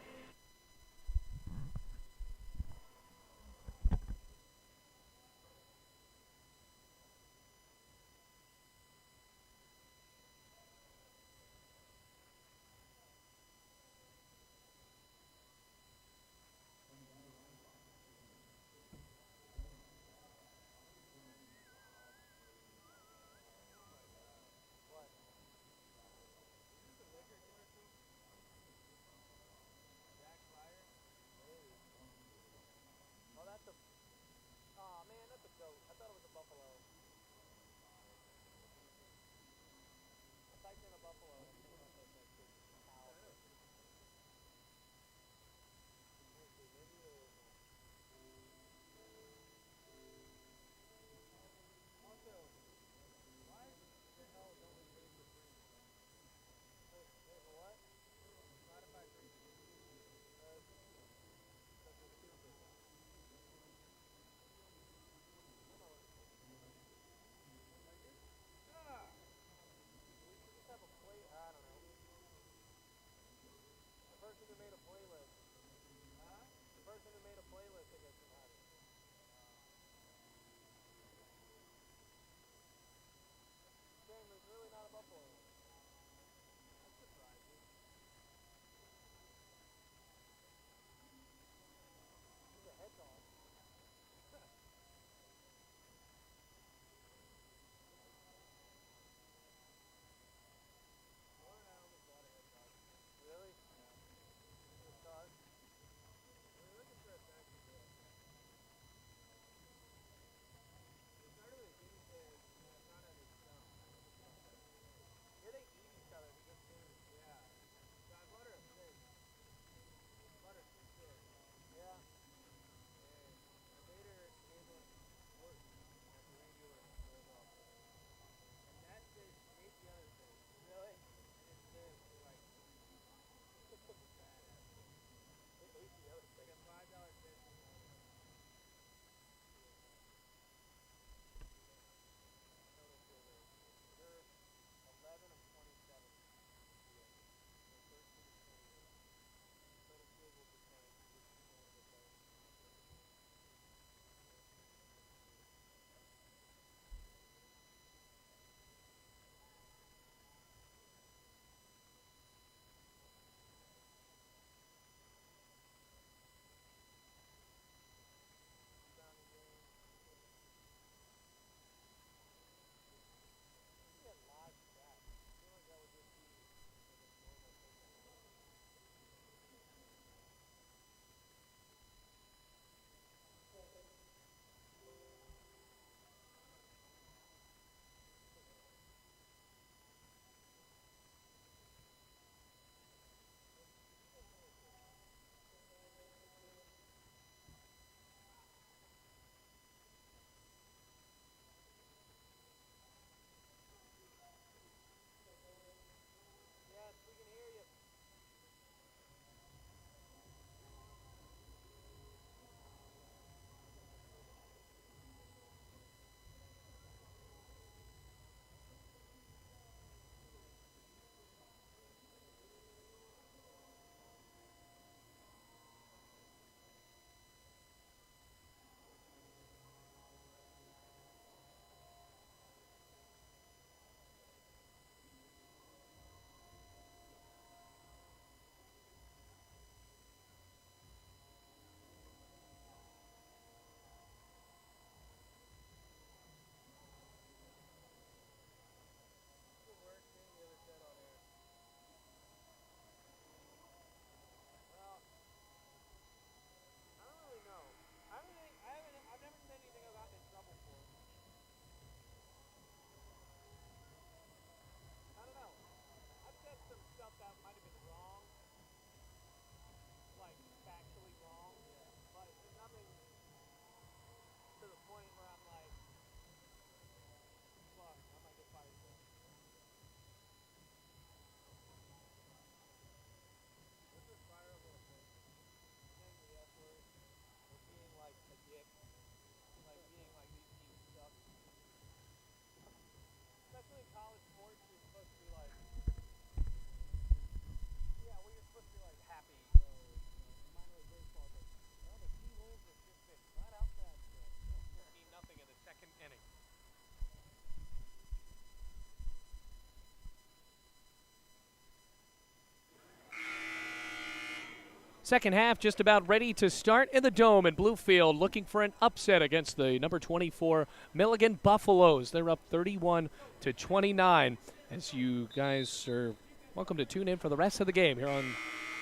Second half just about ready to start in the Dome in Bluefield, looking for an upset against the number 24 Milligan Buffaloes. They're up 31-29. As you guys are welcome to tune in for the rest of the game here on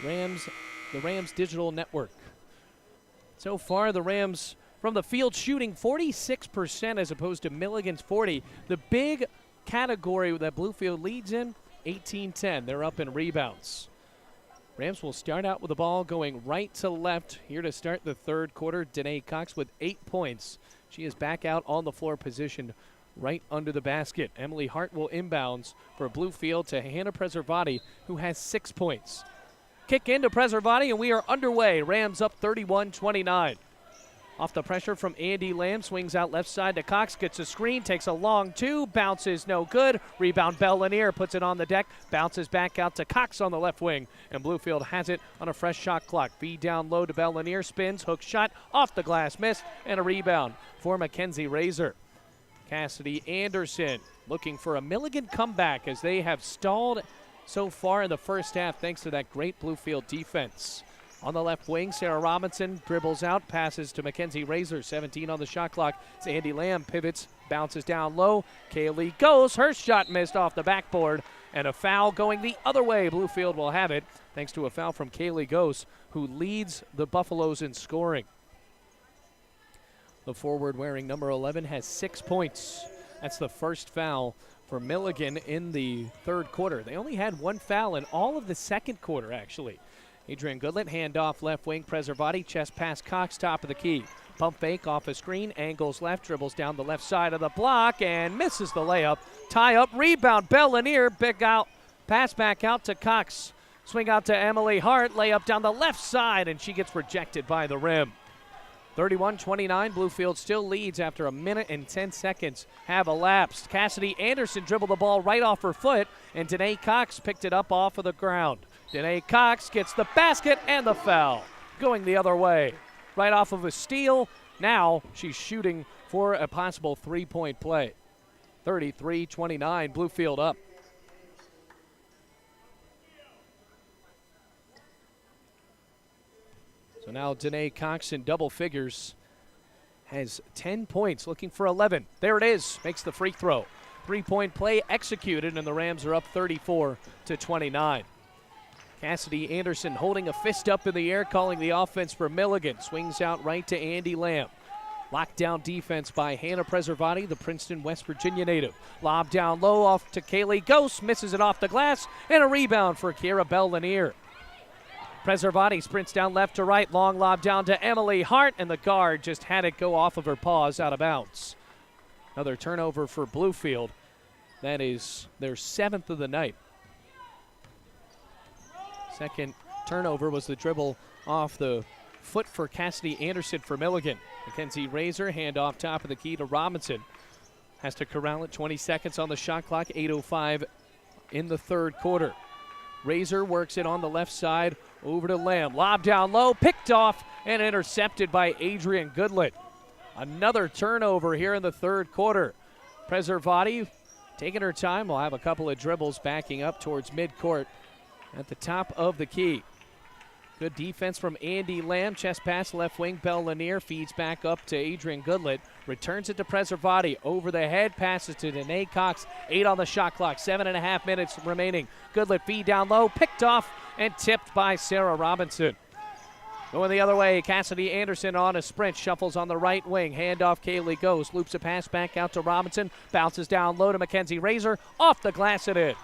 the Rams Digital Network. So far, the Rams from the field shooting 46% as opposed to Milligan's 40. The big category that Bluefield leads in, 18-10. They're up in rebounds. Rams will start out with the ball going right to left here to start the third quarter. Danae Cox with 8 points. She is back out on the floor, positioned right under the basket. Emily Hart will inbounds for Bluefield to Hannah Preservati, who has 6 points. Kick into Preservati, and we are underway. Rams up 31-29. Off the pressure from Andy Lamb, swings out left side to Cox, gets a screen, takes a long two, bounces no good. Rebound Bell Lanier, puts it on the deck, bounces back out to Cox on the left wing, and Bluefield has it on a fresh shot clock. Feed down low to Bell Lanier, spins, hook shot, off the glass, miss, and a rebound for Mackenzie Razor. Cassidy Anderson looking for a Milligan comeback as they have stalled so far in the first half thanks to that great Bluefield defense. On the left wing, Sarah Robinson dribbles out, passes to Mackenzie Razor, 17 on the shot clock. It's Andy Lamb, pivots, bounces down low. Kaylee goes, her shot missed off the backboard, and a foul going the other way. Bluefield will have it, thanks to a foul from Kaylee Goes, who leads the Buffaloes in scoring. The forward wearing number 11 has 6 points. That's the first foul for Milligan in the third quarter. They only had one foul in all of the second quarter, actually. Adrian Goodlett, handoff left wing, Preservati, chest pass Cox, top of the key. Pump fake off a screen, angles left, dribbles down the left side of the block, and misses the layup. Tie up, rebound, Bell Lanier, big out, pass back out to Cox. Swing out to Emily Hart, layup down the left side, and she gets rejected by the rim. 31-29, Bluefield still leads after a minute and 10 seconds have elapsed. Cassidy Anderson dribbled the ball right off her foot, and Danae Cox picked it up off of the ground. Danae Cox gets the basket and the foul. Going the other way. Right off of a steal. Now she's shooting for a possible three-point play. 33-29, Bluefield up. So now Danae Cox in double figures has 10 points, looking for 11. There it is, makes the free throw. Three-point play executed, and the Rams are up 34-29. Cassidy Anderson holding a fist up in the air, calling the offense for Milligan. Swings out right to Andy Lamb. Lockdown defense by Hannah Preservati, the Princeton, West Virginia native. Lob down low off to Kaylee Ghost, misses it off the glass, and a rebound for Kiera Bell Lanier. Preservati sprints down left to right, long lob down to Emily Hart, and the guard just had it go off of her paws out of bounds. Another turnover for Bluefield. That is their 7th of the night. Second turnover was the dribble off the foot for Cassidy Anderson for Milligan. Mackenzie Razor, handoff top of the key to Robinson. Has to corral it, 20 seconds on the shot clock, 8:05 in the third quarter. Razor works it on the left side over to Lamb. Lob down low, picked off and intercepted by Adrian Goodlett. Another turnover here in the third quarter. Preservati taking her time. We'll have a couple of dribbles backing up towards midcourt at the top of the key. Good defense from Andy Lamb. Chest pass left wing. Bell Lanier feeds back up to Adrian Goodlett. Returns it to Preservati. Over the head. Passes to Danae Cox. 8 on the shot clock. 7.5 minutes remaining. Goodlett feed down low. Picked off and tipped by Sarah Robinson. Going the other way, Cassidy Anderson on a sprint. Shuffles on the right wing. Handoff Kaylee goes. Loops a pass back out to Robinson. Bounces down low to Mackenzie Razor. Off the glass it in.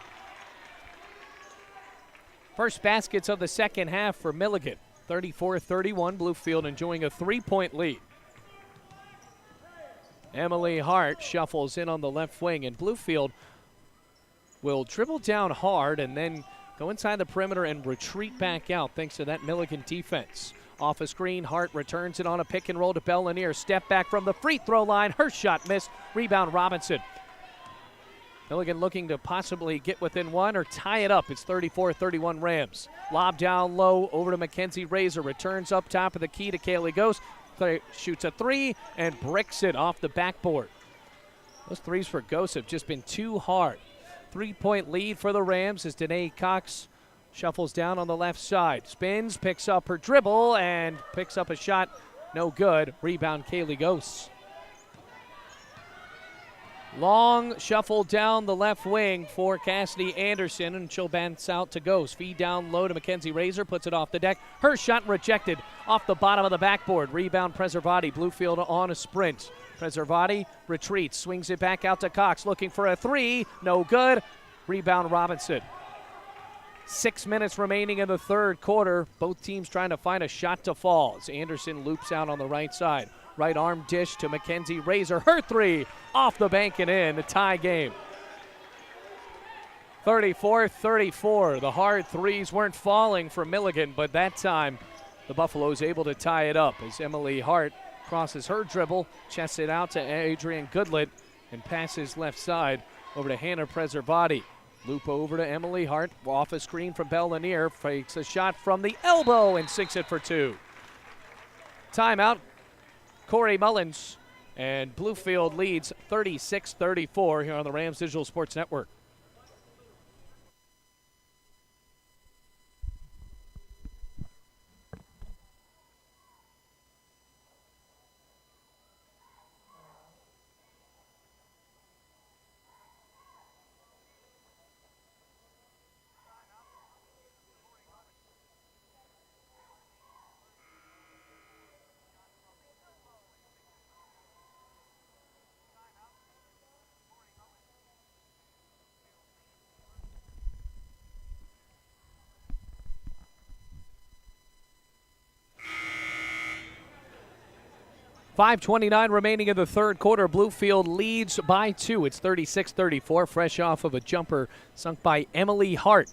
First baskets of the second half for Milligan. 34-31, Bluefield enjoying a 3-point lead. Emily Hart shuffles in on the left wing, and Bluefield will dribble down hard and then go inside the perimeter and retreat back out thanks to that Milligan defense. Off a screen, Hart returns it on a pick and roll to Bell Lanier. Step back from the free throw line. Her shot missed. Rebound Robinson. Milligan looking to possibly get within one or tie it up. It's 34-31 Rams. Lob down low over to Mackenzie Razor. Returns up top of the key to Kaylee Ghost. Shoots a three and bricks it off the backboard. Those threes for Ghost have just been too hard. 3-point lead for the Rams as Danae Cox Shuffles down on the left side. Spins, picks up her dribble, and picks up a shot. No good. Rebound, Kaylee Ghosts. Long shuffle down the left wing for Cassidy Anderson, and she'll bounce out to Ghost. Feed down low to Mackenzie Razor, puts it off the deck. Her shot rejected off the bottom of the backboard. Rebound, Preservati. Bluefield on a sprint. Preservati retreats, swings it back out to Cox, looking for a three. No good. Rebound, Robinson. 6 minutes remaining in the third quarter. Both teams trying to find a shot to fall as Anderson loops out on the right side. Right arm dish to Mackenzie Razor. Her three off the bank and in. The tie game. 34-34. The hard threes weren't falling for Milligan, but that time the Buffaloes able to tie it up as Emily Hart crosses her dribble, chests it out to Adrian Goodlet, and passes left side over to Hannah Preservati. Loop over to Emily Hart, off a screen from Bell Lanier, fakes a shot from the elbow and sinks it for two. Timeout, Corey Mullins, and Bluefield leads 36-34 here on the Rams Digital Sports Network. .5:29 remaining in the third quarter. Bluefield leads by 2. It's 36-34, fresh off of a jumper sunk by Emily Hart.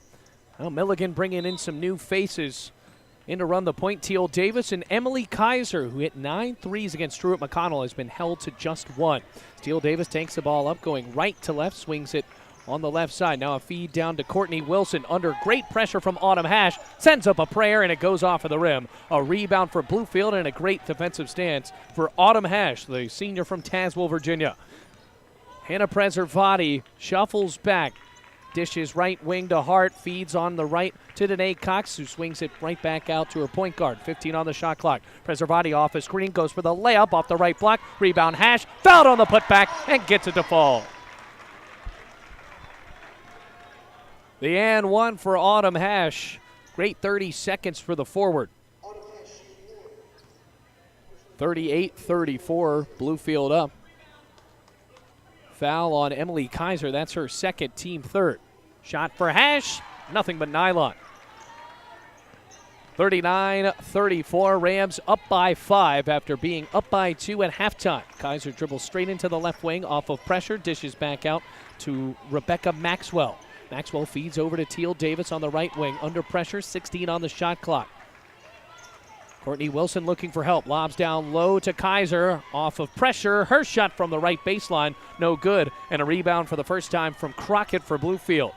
Well, Milligan bringing in some new faces in to run the point. Teal Davis and Emily Kaiser, who hit 9 threes against Truett McConnell, has been held to just 1. Teal Davis takes the ball up, going right to left, swings it on the left side. Now a feed down to Courtney Wilson under great pressure from Autumn Hash. Sends up a prayer and it goes off of the rim. A rebound for Bluefield and a great defensive stance for Autumn Hash, the senior from Tazewell, Virginia. Hannah Preservati shuffles back. Dishes right wing to Hart. Feeds on the right to Danae Cox, who swings it right back out to her point guard. 15 on the shot clock. Preservati off a screen, goes for the layup off the right block. Rebound Hash. Fouled on the putback and gets it to fall. The and one for Autumn Hash. Great 30 seconds for the forward. 38-34, Bluefield up. Foul on Emily Kaiser. That's her second, team third. Shot for Hash, nothing but nylon. 39-34, Rams up by 5 after being up by 2 at halftime. Kaiser dribbles straight into the left wing off of pressure, dishes back out to Rebecca Maxwell. Maxwell feeds over to Teal Davis on the right wing. Under pressure, 16 on the shot clock. Courtney Wilson looking for help. Lobs down low to Kaiser. Off of pressure. Her shot from the right baseline. No good. And a rebound for the first time from Crockett for Bluefield.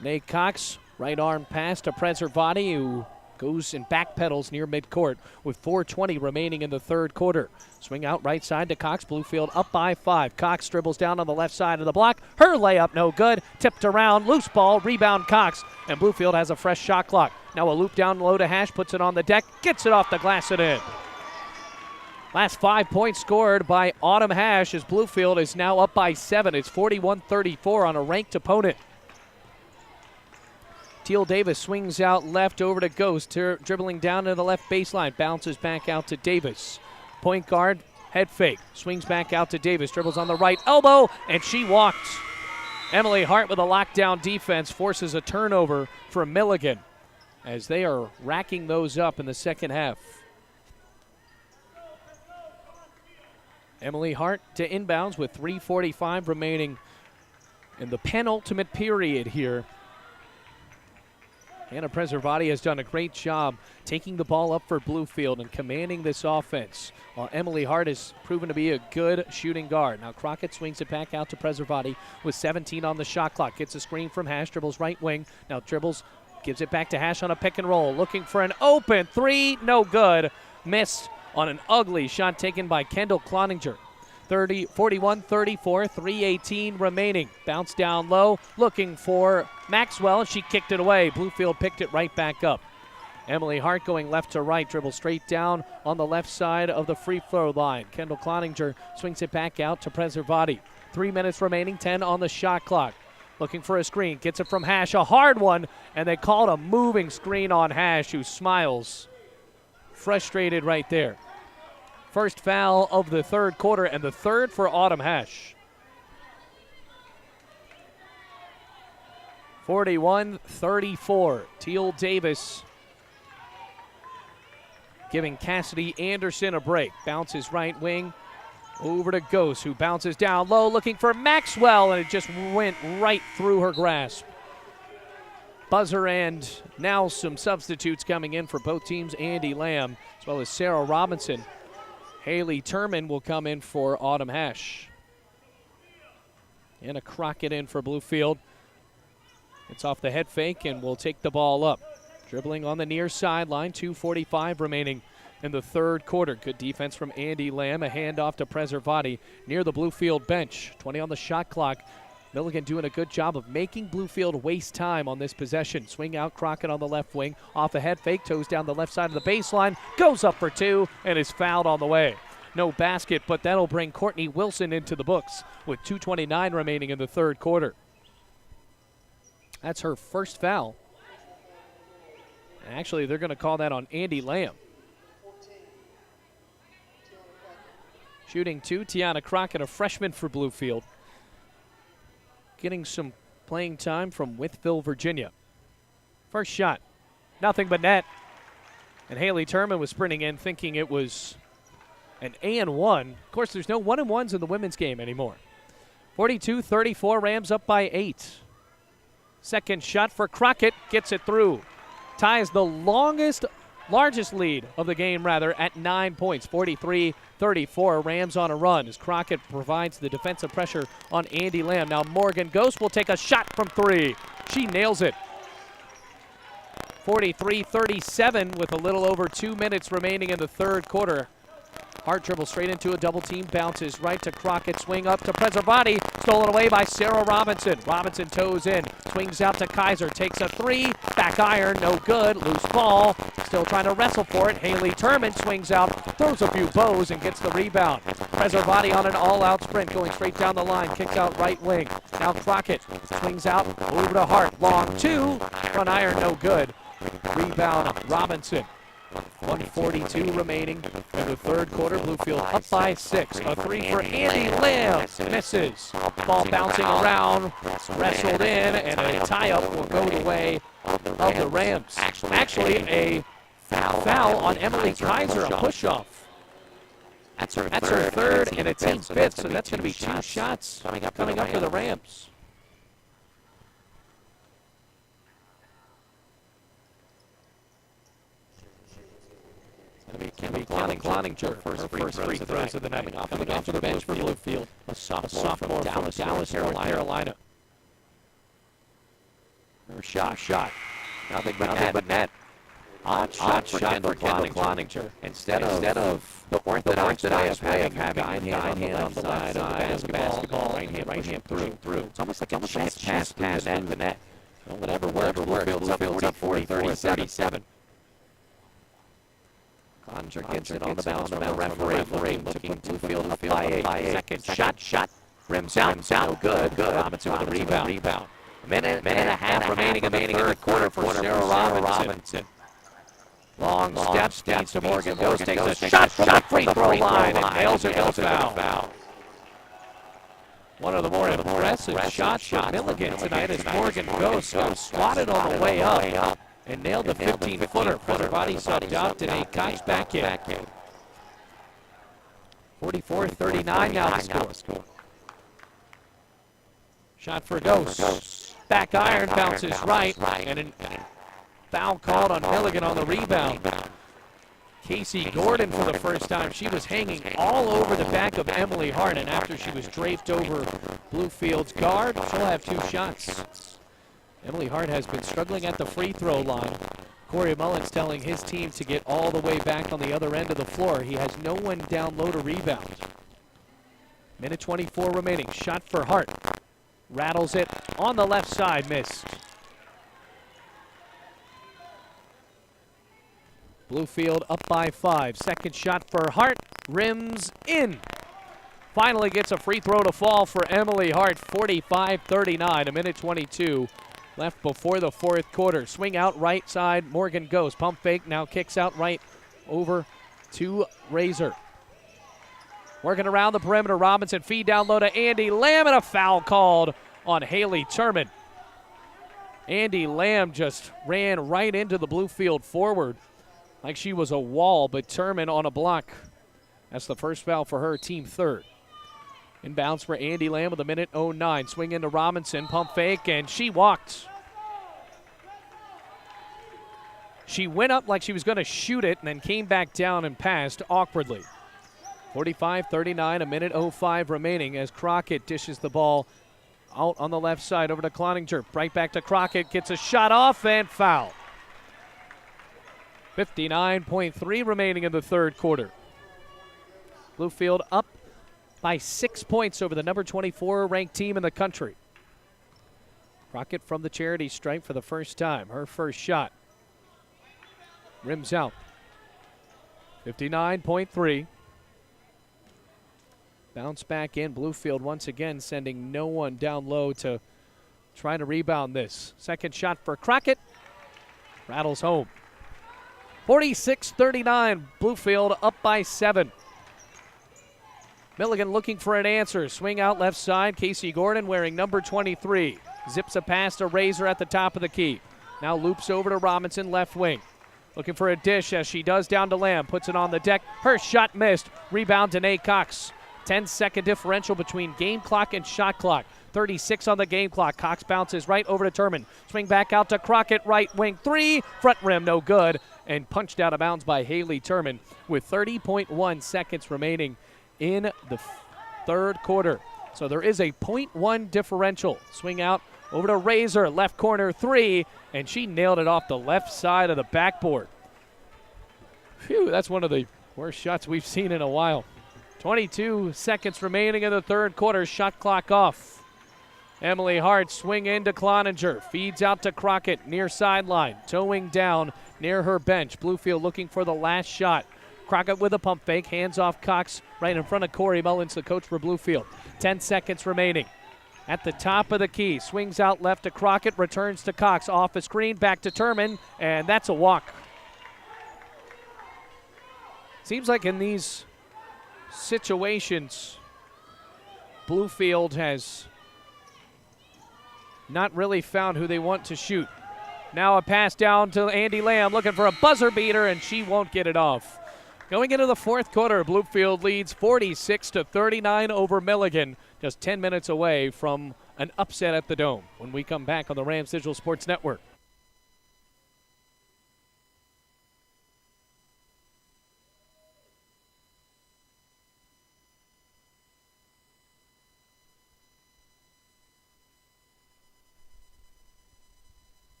Nate Cox, right arm pass to Preservati, who goes and backpedals near midcourt with 4:20 remaining in the third quarter. Swing out right side to Cox. Bluefield up by 5. Cox dribbles down on the left side of the block. Her layup no good. Tipped around. Loose ball. Rebound Cox. And Bluefield has a fresh shot clock. Now a loop down low to Hash. Puts it on the deck. Gets it off the glass and in. Last 5 points scored by Autumn Hash as Bluefield is now up by 7. It's 41-34 on a ranked opponent. Teal Davis swings out left over to Ghost, dribbling down to the left baseline, bounces back out to Davis. Point guard, head fake, swings back out to Davis, dribbles on the right elbow, and she walked. Emily Hart with a lockdown defense forces a turnover for Milligan as they are racking those up in the second half. Emily Hart to inbounds with 3:45 remaining in the penultimate period here. Hannah Preservati has done a great job taking the ball up for Bluefield and commanding this offense, while Emily Hart has proven to be a good shooting guard. Now Crockett swings it back out to Preservati with 17 on the shot clock. Gets a screen from Hash, dribbles right wing. Now dribbles, gives it back to Hash on a pick and roll. Looking for an open three, no good. Missed on an ugly shot taken by Kendall Cloninger. 41-34, 3:18 remaining. Bounce down low, looking for Maxwell. She kicked it away. Bluefield picked it right back up. Emily Hart going left to right, dribbles straight down on the left side of the free throw line. Kendall Cloninger swings it back out to Preservati. 3 minutes remaining, 10 on the shot clock. Looking for a screen, gets it from Hash, a hard one, and they called a moving screen on Hash, who smiles. Frustrated right there. First foul of the third quarter, and the third for Autumn Hash. 41-34. Teal Davis giving Cassidy Anderson a break. Bounces right wing over to Ghost, who bounces down low looking for Maxwell, and it just went right through her grasp. Buzzer, and now some substitutes coming in for both teams. Andy Lamb as well as Sarah Robinson. Haley Turman will come in for Autumn Hash. And a Crockett in for Bluefield. It's off the head fake and will take the ball up. Dribbling on the near sideline, 2:45 remaining in the third quarter. Good defense from Andy Lamb. A handoff to Preservati near the Bluefield bench. 20 on the shot clock. Milligan doing a good job of making Bluefield waste time on this possession. Swing out Crockett on the left wing. Off a head fake, toes down the left side of the baseline. Goes up for two and is fouled on the way. No basket, but that'll bring Courtney Wilson into the books with 2:29 remaining in the third quarter. That's her first foul. Actually, they're going to call that on Andy Lamb. Shooting two, Tiana Crockett, a freshman for Bluefield. Getting some playing time from Wytheville, Virginia. First shot, nothing but net. And Haley Turman was sprinting in thinking it was an A&1. Of course, there's no 1-and-1s in the women's game anymore. 42-34, Rams up by 8. Second shot for Crockett, gets it through. Ties the largest lead of the game, at 9 points. 43-34, Rams on a run as Crockett provides the defensive pressure on Andy Lamb. Now Morgan Ghost will take a shot from three. She nails it. 43-37 with a little over 2 minutes remaining in the third quarter. Hart dribbles straight into a double team, bounces right to Crockett, swing up to Preservati, stolen away by Sarah Robinson. Robinson toes in, swings out to Kaiser, takes a three, back iron, no good, loose ball, still trying to wrestle for it. Haley Turman swings out, throws a few bows and gets the rebound. Preservati on an all-out sprint, going straight down the line, kicks out right wing. Now Crockett swings out, over to Hart, long two, front iron, no good. Rebound, Robinson. 1:42 remaining in the third quarter. Bluefield up by 6. A three for Andy Lamb. Misses. Ball bouncing around. Wrestled in, and a tie-up will go the way of the Rams. Actually, a foul on Emily Kaiser, a push-off. That's her third and a team fifth, so that's going to be 2 shots coming up for the Rams. Kendall Cloninger, first free throws of the night, coming off the bench for Bluefield. A sophomore from Dallas, Carolina. Her shot. Nothing but net. Odd shot for Kendall Cloninger. Instead of the orthodox way of having guide hand on the left side of the basketball, right hand through. It's almost like a pass through the net. Well, whatever works. Bluefield's up 44-37. Cloninger gets it on the bounce from the referee, looking Bluefield up by 8. Second shot, rims out, no good. Robinson with a rebound. Minute and a half remaining in the third quarter for Sarah Robinson. Long steps to Morgan Ghost, takes a shot from the free throw line and nails it with a foul. One of the more impressive shots for Milligan tonight as Morgan Ghost swatted on the way up and nailed the 15-footer. Preservati subbed out, Danae Cox back in. 44-39 now the score. Shot for Ghost. Back iron, bounces right, and a foul called on Milligan on the rebound. Casey Gordon for the first time. She was hanging all over the back of Emily Hart, and after she was draped over Bluefield's guard, she'll have 2 shots. Emily Hart has been struggling at the free throw line. Corey Mullen's telling his team to get all the way back on the other end of the floor. He has no one down low to rebound. Minute 24 remaining. Shot for Hart. Rattles it on the left side. Missed. Bluefield up by 5. Second shot for Hart. Rims in. Finally gets a free throw to fall for Emily Hart. 45-39. A minute 22 left before the fourth quarter. Swing out right side. Morgan goes. Pump fake. Now kicks out right over to Razor. Working around the perimeter. Robinson feed down low to Andy Lamb, and a foul called on Haley Turman. Andy Lamb just ran right into the Bluefield forward like she was a wall, but Turman on a block. That's the first foul for her, team third. Inbounds for Andy Lamb with a minute 09. Swing into Robinson, pump fake, and she walked. She went up like she was going to shoot it and then came back down and passed awkwardly. 45-39, a minute 05 remaining as Crockett dishes the ball out on the left side over to Cloninger. Right back to Crockett, gets a shot off and foul. 59.3 remaining in the third quarter. Bluefield up by 6 points over the number 24 ranked team in the country. Crockett from the charity stripe for the first time. Her first shot. Rims out. 59.3. Bounce back in. Bluefield once again sending no one down low to try to rebound this. Second shot for Crockett. Rattles home. 46-39. Bluefield up by 7. Milligan looking for an answer. Swing out left side. Casey Gordon wearing number 23. Zips a pass to Razor at the top of the key. Now loops over to Robinson, left wing. Looking for a dish as she does down to Lamb. Puts it on the deck. Her shot missed. Rebound Danae Cox. 10-second differential between game clock and shot clock. 36 on the game clock. Cox bounces right over to Turman. Swing back out to Crockett, right wing three. Front rim, no good. And punched out of bounds by Haley Turman with 30.1 seconds remaining in the third quarter. So there is a 0.1 differential. Swing out over to Razor, left corner three, and she nailed it off the left side of the backboard. Phew, that's one of the worst shots we've seen in a while. 22 seconds remaining in the third quarter. Shot clock off. Emily Hart swing into Cloninger. Feeds out to Crockett near sideline. Towing down near her bench. Bluefield looking for the last shot. Crockett with a pump fake. Hands off Cox right in front of Corey Mullins, the coach for Bluefield. 10 seconds remaining. At the top of the key. Swings out left to Crockett. Returns to Cox. Off a screen. Back to Turman. And that's a walk. Seems like in these situations, Bluefield has not really found who they want to shoot. Now a pass down to Andy Lamb looking for a buzzer beater, and she won't get it off. Going into the fourth quarter, Bluefield leads 46-39 over Milligan, just 10 minutes away from an upset at the Dome. When we come back on the Rams Digital Sports Network.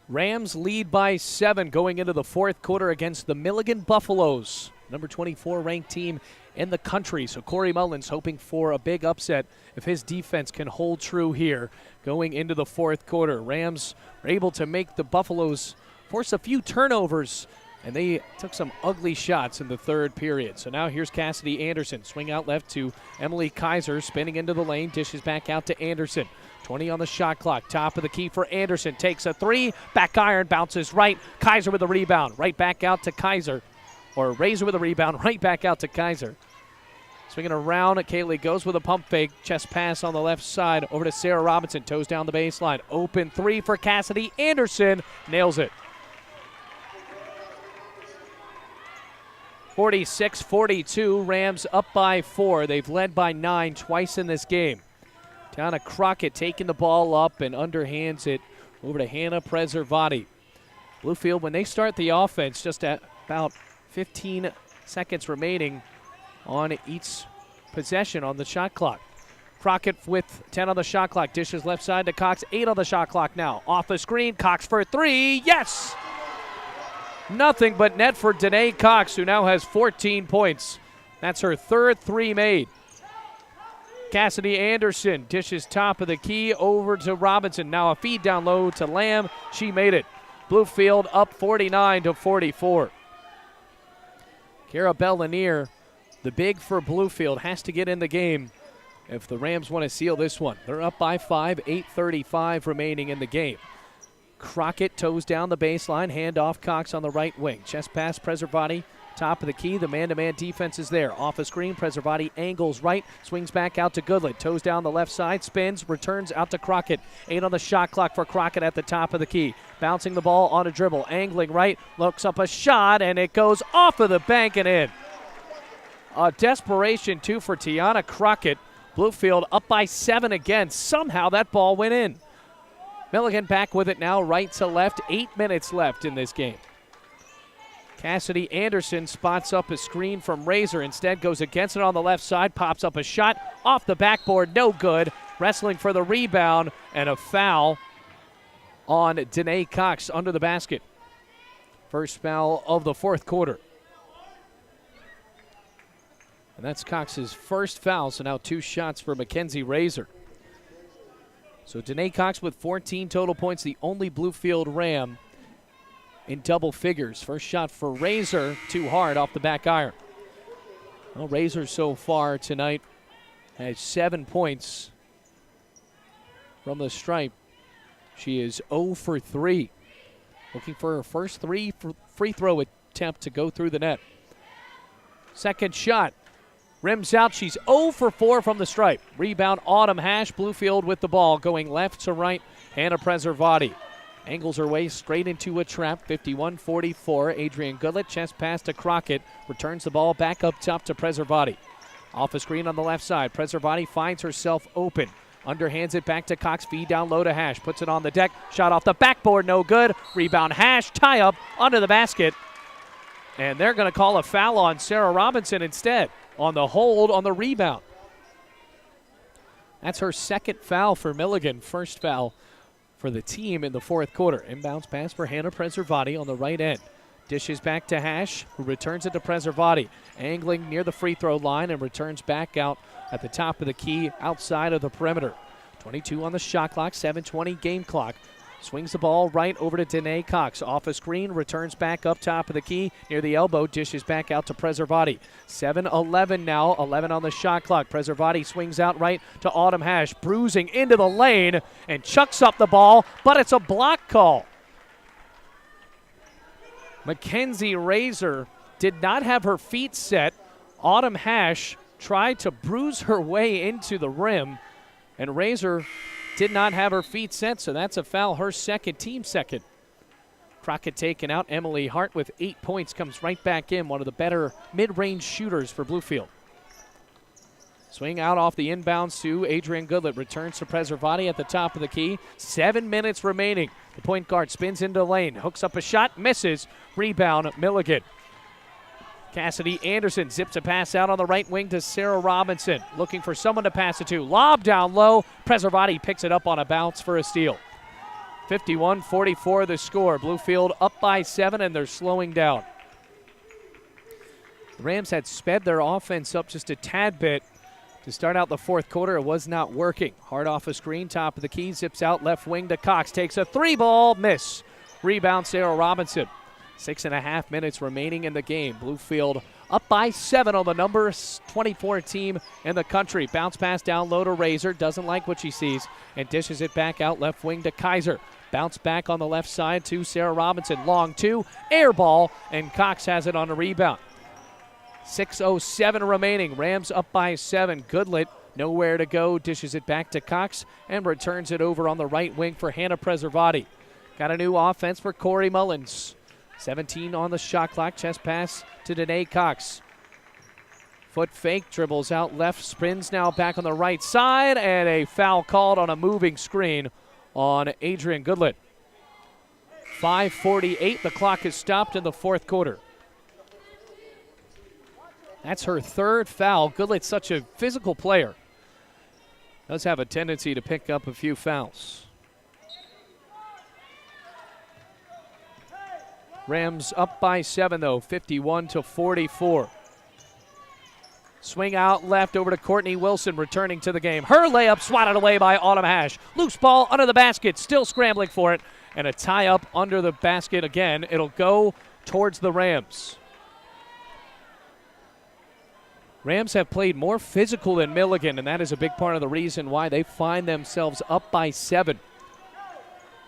Rams lead by 7 going into the fourth quarter against the Milligan Buffaloes, number 24 ranked team in the country. So Corey Mullins hoping for a big upset if his defense can hold true here going into the fourth quarter. Rams are able to make the Buffaloes force a few turnovers And they took some ugly shots in the third period. So now here's Cassidy Anderson. Swing out left to Emily Kaiser, spinning into the lane, dishes back out to Anderson. 20 on the shot clock. Top of the key for Anderson. Takes a three. Back iron, bounces right. Kaiser with a rebound. Right back out to Kaiser. Or Razor with a rebound. Right back out to Kaiser. Swinging around, Kaylee goes with a pump fake. Chest pass on the left side over to Sarah Robinson. Toes down the baseline. Open three for Cassidy Anderson. Nails it. 46-42. Rams up by 4. They've led by 9 twice in this game. Down to Crockett taking the ball up and underhands it over to Hannah Preservati. Bluefield, when they start the offense, just at about 15 seconds remaining on each possession on the shot clock. Crockett with 10 on the shot clock. Dishes left side to Cox. 8 on the shot clock now. Off the screen. Cox for 3. Yes! Nothing but net for Danae Cox, who now has 14 points. That's her third 3 made. Cassidy Anderson dishes top of the key over to Robinson. Now a feed down low to Lamb. She made it. Bluefield up 49-44. Kara Bell-Lanier, the big for Bluefield, has to get in the game if the Rams want to seal this one. They're up by 5, 8:35 remaining in the game. Crockett toes down the baseline, hand off Cox on the right wing. Chest pass, Preservati, top of the key. The man-to-man defense is there. Off a screen, Preservati angles right, swings back out to Goodland. Toes down the left side, spins, returns out to Crockett. 8 on the shot clock for Crockett at the top of the key. Bouncing the ball on a dribble, angling right, looks up a shot, and it goes off of the bank and in. A desperation, too, for Tiana Crockett. Bluefield up by 7 again. Somehow that ball went in. Milligan back with it now, right to left. 8 minutes left in this game. Cassidy Anderson spots up a screen from Razor. Instead goes against it on the left side. Pops up a shot off the backboard. No good. Wrestling for the rebound. And a foul on Danae Cox under the basket. First foul of the fourth quarter. And that's Cox's first foul. So now 2 shots for Mackenzie Razor. So Danae Cox with 14 total points, the only Bluefield Ram in double figures. First shot for Razor, too hard off the back iron. Well, Razor so far tonight has 7 points from the stripe. She is 0 for 3. Looking for her first free throw attempt to go through the net. Second shot. Rims out. She's 0 for 4 from the stripe. Rebound, Autumn Hash. Bluefield with the ball. Going left to right. Hannah Preservati angles her way straight into a trap. 51-44. Adrian Goodlett. Chest pass to Crockett. Returns the ball back up top to Preservati. Off a screen on the left side. Preservati finds herself open. Underhands it back to Cox. Feed down low to Hash. Puts it on the deck. Shot off the backboard. No good. Rebound Hash. Tie up under the basket. And they're going to call a foul on Sarah Robinson instead. On the hold on the rebound. That's her second foul for Milligan. First foul for the team in the fourth quarter. Inbounds pass for Hannah Preservati on the right end. Dishes back to Hash, who returns it to Preservati. Angling near the free throw line and returns back out at the top of the key outside of the perimeter. 22 on the shot clock, 7:20 game clock. Swings the ball right over to Danae Cox. Off a screen, returns back up top of the key near the elbow. Dishes back out to Preservati. 7-11 now, 11 on the shot clock. Preservati swings out right to Autumn Hash. Bruising into the lane and chucks up the ball, but it's a block call. Mackenzie Razor did not have her feet set. Autumn Hash tried to bruise her way into the rim, and Razor did not have her feet set, so that's a foul, her second, team second. Crockett taken out. Emily Hart with 8 points comes right back in, one of the better mid-range shooters for Bluefield. Swing out off the inbounds to Adrian Goodlett. Returns to Preservati at the top of the key. 7 minutes remaining. The point guard spins into the lane, hooks up a shot, misses. Rebound, Milligan. Cassidy Anderson zips a pass out on the right wing to Sarah Robinson. Looking for someone to pass it to. Lob down low. Preservati picks it up on a bounce for a steal. 51-44 the score. Bluefield up by 7, and they're slowing down. The Rams had sped their offense up just a tad bit to start out the fourth quarter. It was not working. Hard off a screen, top of the key, zips out left wing to Cox. Takes a 3-ball, miss. Rebound, Sarah Robinson. 6.5 minutes remaining in the game. Bluefield up by 7 on the number 24 team in the country. Bounce pass down low to Razor. Doesn't like what she sees and dishes it back out left wing to Kaiser. Bounce back on the left side to Sarah Robinson. Long two, air ball, and Cox has it on a rebound. 6:07 remaining. Rams up by 7. Goodlet nowhere to go. Dishes it back to Cox and returns it over on the right wing for Hannah Preservati. Got a new offense for Corey Mullins. 17 on the shot clock. Chest pass to Danae Cox. Foot fake, dribbles out left, spins now back on the right side, and a foul called on a moving screen on Adrian Goodlet. 5:48, the clock is stopped in the fourth quarter. That's her third foul. Goodlet's such a physical player. Does have a tendency to pick up a few fouls. Rams up by 7 though, 51-44. Swing out left over to Courtney Wilson, returning to the game. Her layup swatted away by Autumn Hash. Loose ball under the basket, still scrambling for it. And a tie up under the basket again. It'll go towards the Rams. Rams have played more physical than Milligan, and that is a big part of the reason why they find themselves up by 7.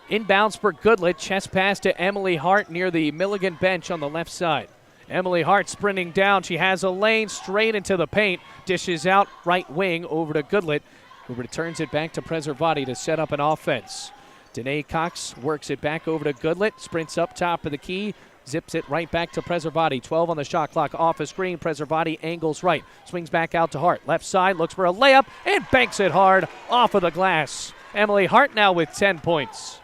Inbounds for Goodlet, chest pass to Emily Hart near the Milligan bench on the left side. Emily Hart sprinting down. She has a lane straight into the paint. Dishes out right wing over to Goodlet, who returns it back to Preservati to set up an offense. Danae Cox works it back over to Goodlet, sprints up top of the key, zips it right back to Preservati. 12 on the shot clock, off a screen. Preservati angles right, swings back out to Hart. Left side, looks for a layup, and banks it hard off of the glass. Emily Hart now with 10 points.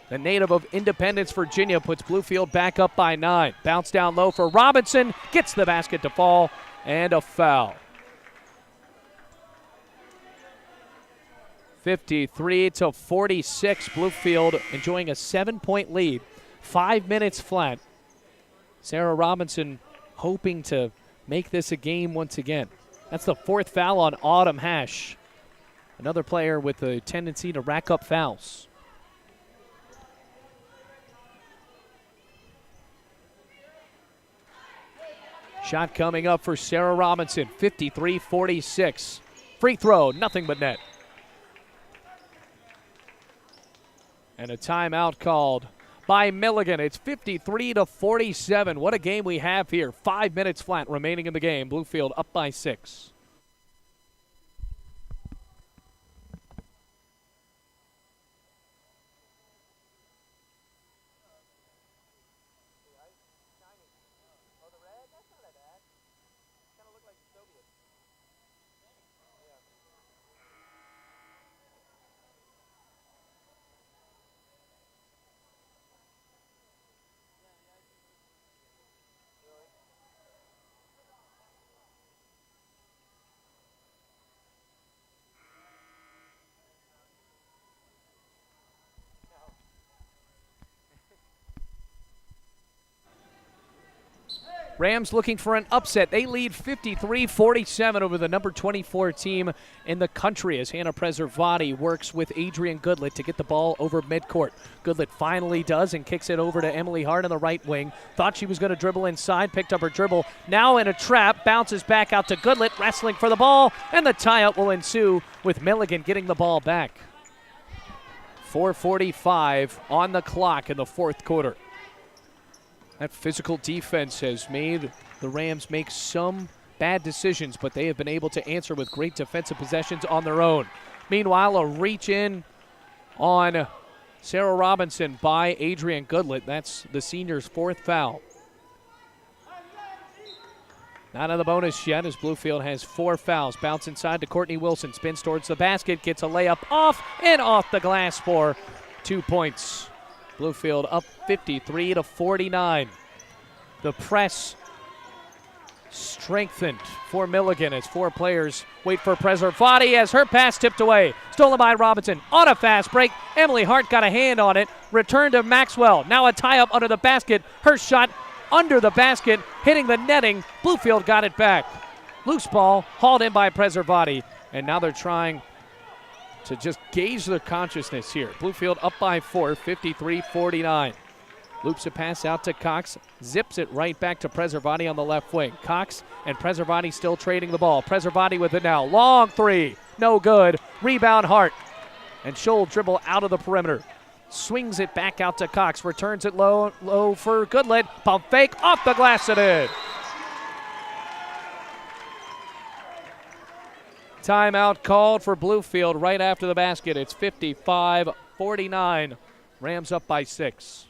The native of Independence, Virginia, puts Bluefield back up by 9. Bounce down low for Robinson, gets the basket to fall, and a foul. 53-46, Bluefield enjoying a 7-point lead. 5 minutes flat. Sarah Robinson hoping to make this a game once again. That's the 4th foul on Autumn Hash. Another player with a tendency to rack up fouls. Shot coming up for Sarah Robinson, 53-46. Free throw, nothing but net. And a timeout called by Milligan. It's 53-47. What a game we have here. 5 minutes flat remaining in the game. Bluefield up by 6. Rams looking for an upset. They lead 53-47 over the number 24 team in the country as Hannah Preservati works with Adrian Goodlet to get the ball over midcourt. Goodlet finally does and kicks it over to Emily Hart on the right wing. Thought she was going to dribble inside, picked up her dribble. Now in a trap, bounces back out to Goodlet, wrestling for the ball, and the tie-up will ensue with Milligan getting the ball back. 4:45 on the clock in the fourth quarter. That physical defense has made the Rams make some bad decisions, but they have been able to answer with great defensive possessions on their own. Meanwhile, a reach in on Sarah Robinson by Adrian Goodlet. That's the senior's 4th foul. Not on the bonus yet as Bluefield has 4 fouls. Bounce inside to Courtney Wilson. Spins towards the basket. Gets a layup off and off the glass for 2 points. Bluefield up 53-49. The press strengthened for Milligan as 4 players wait for Preservati as her pass tipped away. Stolen by Robinson on a fast break. Emily Hart got a hand on it. Return to Maxwell. Now a tie-up under the basket. Her shot under the basket, hitting the netting. Bluefield got it back. Loose ball hauled in by Preservati. And now they're trying to just gauge their consciousness here. Bluefield up by 4, 53-49. Loops a pass out to Cox, zips it right back to Preservati on the left wing. Cox and Preservati still trading the ball. Preservati with it now. Long three, no good. Rebound Hart. And Scholl dribble out of the perimeter. Swings it back out to Cox, returns it low for Goodlet. Pump fake, off the glass and in. Timeout called for Bluefield right after the basket. It's 55-49. Rams up by 6.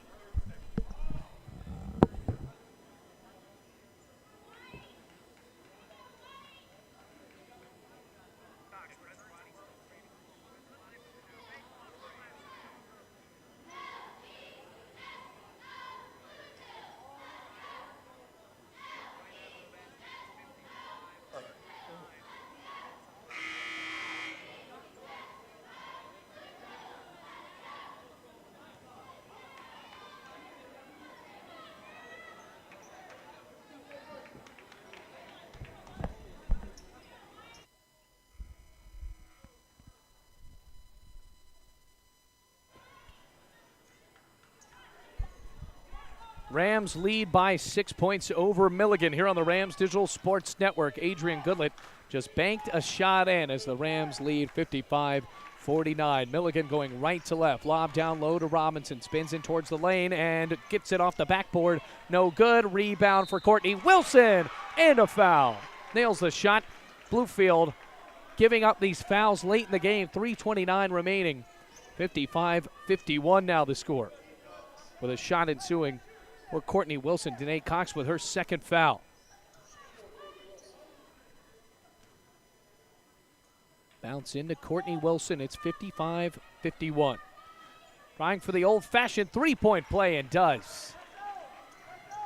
Rams lead by 6 points over Milligan here on the Rams Digital Sports Network. Adrian Goodlet just banked a shot in as the Rams lead 55-49. Milligan going right to left. Lob down low to Robinson. Spins in towards the lane and gets it off the backboard. No good. Rebound for Courtney Wilson and a foul. Nails the shot. Bluefield giving up these fouls late in the game. 3:29 remaining. 55-51 now the score. With a shot ensuing for Courtney Wilson. Danae Cox with her second foul. Bounce into Courtney Wilson. It's 55-51. Trying for the old-fashioned three-point play and does.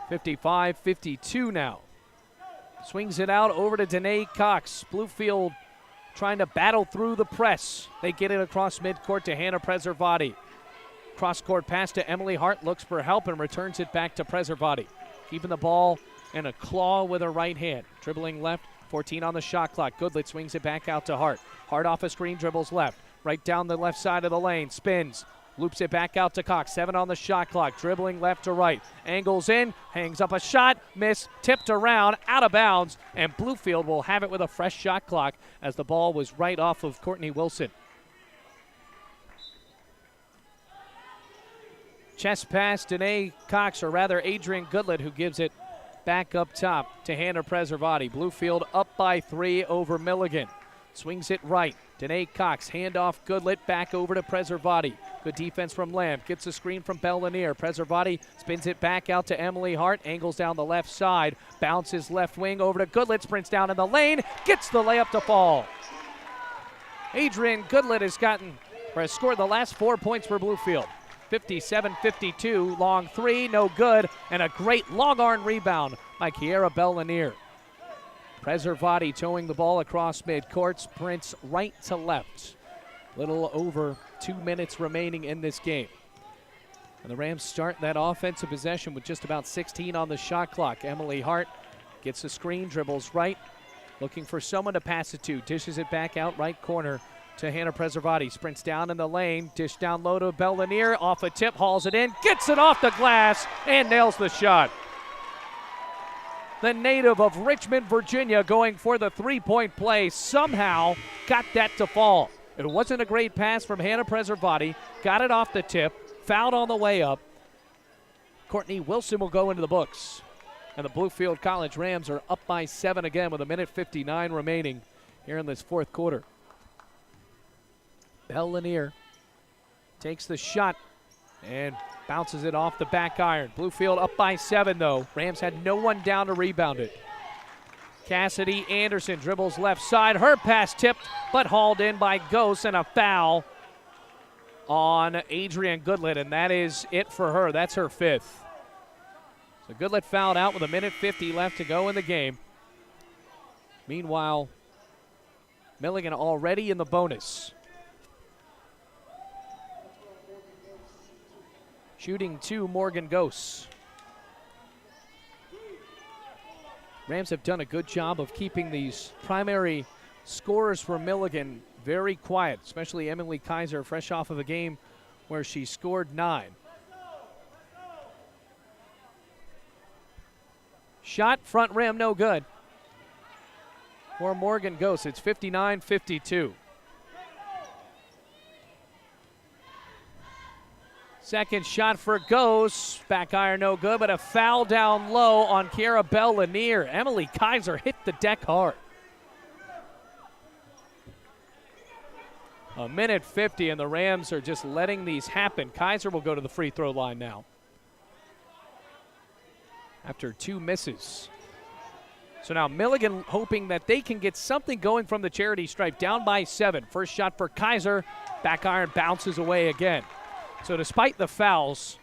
55-52 now. Swings it out over to Danae Cox. Bluefield trying to battle through the press. They get it across midcourt to Hannah Preservati. Cross-court pass to Emily Hart, looks for help and returns it back to Preservati. Keeping the ball in a claw with her right hand. Dribbling left, 14 on the shot clock. Goodlet swings it back out to Hart. Hart off a screen, dribbles left. Right down the left side of the lane, spins. Loops it back out to Cox, 7 on the shot clock. Dribbling left to right. Angles in, hangs up a shot, miss, tipped around, out of bounds. And Bluefield will have it with a fresh shot clock as the ball was right off of Courtney Wilson. Chest pass, Danae Cox, or rather Adrian Goodlet, who gives it back up top to Hannah Preservati. Bluefield up by 3 over Milligan. Swings it right. Danae Cox, handoff Goodlet, back over to Preservati. Good defense from Lamb. Gets a screen from Bellanier. Preservati spins it back out to Emily Hart. Angles down the left side. Bounces left wing over to Goodlet. Sprints down in the lane. Gets the layup to fall. Adrian Goodlet has scored the last 4 points for Bluefield. 57-52, long three, no good, and a great long arm rebound by Kiera Bellanier. Preservati towing the ball across midcourt, sprints right to left. Little over 2 minutes remaining in this game. And the Rams start that offensive possession with just about 16 on the shot clock. Emily Hart gets a screen, dribbles right, looking for someone to pass it to, dishes it back out right corner to Hannah Preservati. Sprints down in the lane, dish down low to Bellanier, off a tip, hauls it in, gets it off the glass, and nails the shot. The native of Richmond, Virginia, going for the three-point play, somehow got that to fall. It wasn't a great pass from Hannah Preservati, got it off the tip, fouled on the way up. Courtney Wilson will go into the books. And the Bluefield College Rams are up by 7 again with 1:59 remaining here in this fourth quarter. Bellanier takes the shot and bounces it off the back iron. Bluefield up by 7 though. Rams had no one down to rebound it. Cassidy Anderson dribbles left side. Her pass tipped but hauled in by Ghost, and a foul on Adrian Goodlet, and that is it for her. That's her 5th. So Goodlet fouled out with 1:50 left to go in the game. Meanwhile, Milligan already in the bonus. Shooting 2, Morgan Ghosts. Rams have done a good job of keeping these primary scorers for Milligan very quiet, especially Emily Kaiser, fresh off of a game where she scored 9. Shot front rim, no good. For Morgan Ghost, it's 59-52. Second shot for Ghost. Back iron, no good, but a foul down low on Kiara Bell Lanier. Emily Kaiser hit the deck hard. A minute 50, and the Rams are just letting these happen. Kaiser will go to the free throw line now after 2 misses. So now Milligan hoping that they can get something going from the charity stripe, down by 7. First shot for Kaiser. Back iron bounces away again. So despite the fouls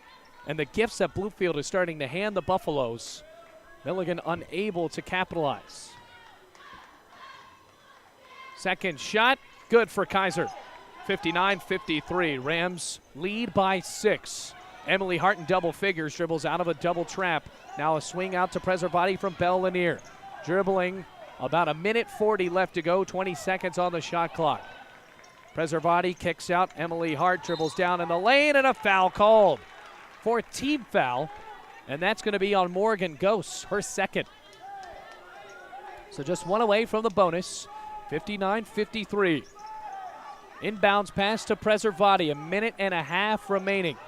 and the gifts that Bluefield is starting to hand the Buffaloes, Milligan unable to capitalize. Second shot, good for Kaiser. 59-53. Rams lead by 6. Emily Hart in double figures, dribbles out of a double trap. Now a swing out to Preservati from Bell Lanier. Dribbling, about a minute 40 left to go, 20 seconds on the shot clock. Preservati kicks out. Emily Hart dribbles down in the lane, and a foul called. 4th team foul, and that's going to be on Morgan Ghost, her second. So just 1 away from the bonus, 59-53. Inbounds pass to Preservati, a minute and a half remaining.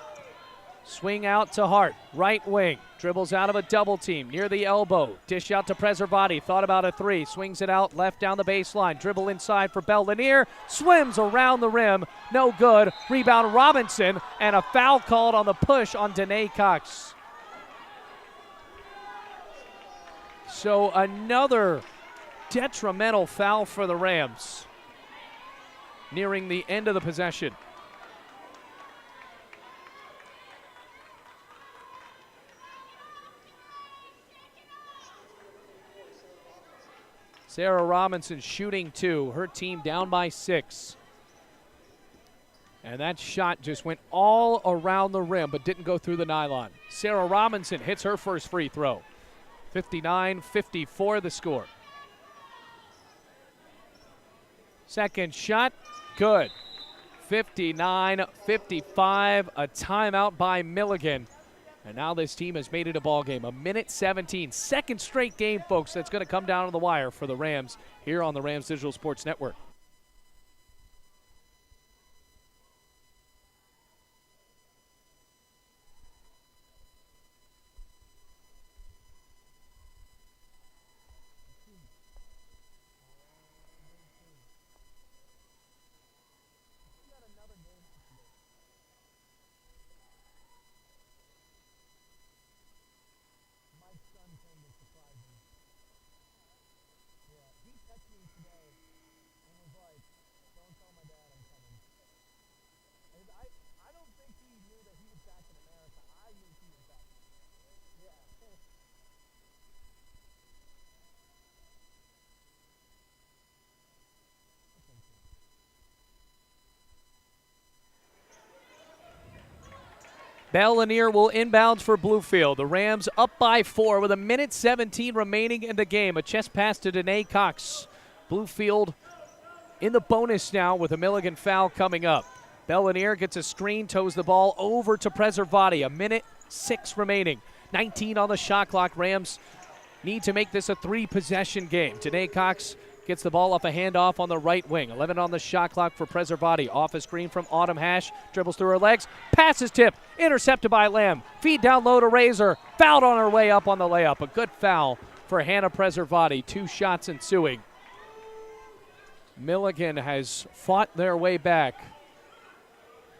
Swing out to Hart, right wing. Dribbles out of a double team near the elbow. Dish out to Preservati, thought about a 3. Swings it out left down the baseline. Dribble inside for Bell Lanier. Swims around the rim, no good. Rebound Robinson, and a foul called on the push on Danae Cox. So another detrimental foul for the Rams nearing the end of the possession. Sarah Robinson shooting 2. Her team down by 6. And that shot just went all around the rim but didn't go through the nylon. Sarah Robinson hits her first free throw. 59-54 the score. Second shot, good. 59-55, a timeout by Milligan. And now this team has made it a ball game. A minute 17, second straight game, folks, that's going to come down to the wire for the Rams here on the Rams Digital Sports Network. Bell Lanier will inbounds for Bluefield. The Rams up by 4 with a minute 17 remaining in the game. A chest pass to Danae Cox. Bluefield in the bonus now with a Milligan foul coming up. Bell Lanier gets a screen, toes the ball over to Preservati. A minute 6 remaining. 19 on the shot clock. Rams need to make this a 3-possession game. Danae Cox gets the ball off a handoff on the right wing. 11 on the shot clock for Preservati. Off a screen from Autumn Hash. Dribbles through her legs. Passes tip. Intercepted by Lamb. Feed down low to Razor. Fouled on her way up on the layup. A good foul for Hannah Preservati. 2 shots ensuing. Milligan has fought their way back.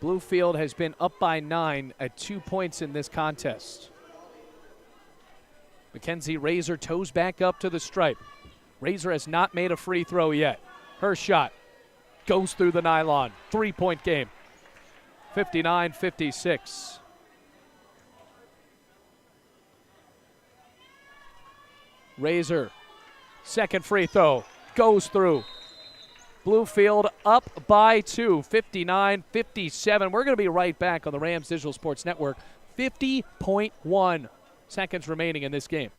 Bluefield has been up by 9 at 2 points in this contest. Mackenzie Razor toes back up to the stripe. Razor has not made a free throw yet. Her shot goes through the nylon. 3-point game. 59-56. Razor, second free throw, goes through. Bluefield up by 2, 59-57. We're going to be right back on the Rams Digital Sports Network. 50.1 seconds remaining in this game.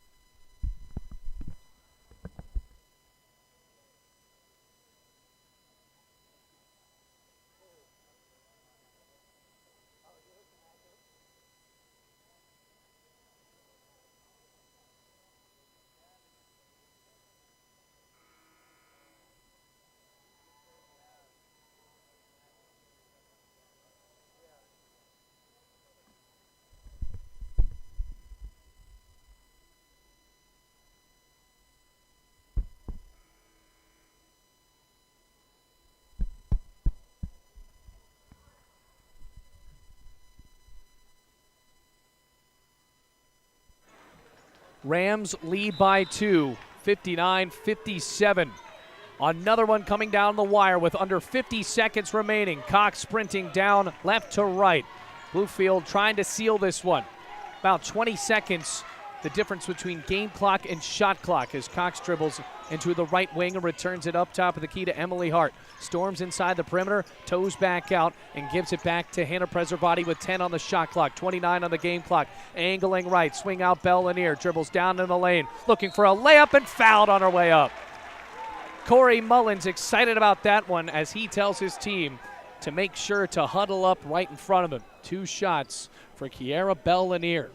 Rams lead by 2, 59-57. Another one coming down the wire with under 50 seconds remaining. Cox sprinting down left to right. Bluefield trying to seal this one. About 20 seconds, the difference between game clock and shot clock as Cox dribbles into the right wing and returns it up top of the key to Emily Hart. Storms inside the perimeter, toes back out, and gives it back to Hannah Preservati with 10 on the shot clock, 29 on the game clock. Angling right, swing out Bell Lanier, dribbles down in the lane, looking for a layup and fouled on her way up. Corey Mullins excited about that one as he tells his team to make sure to huddle up right in front of him. 2 shots for Kiara Bell Lanier.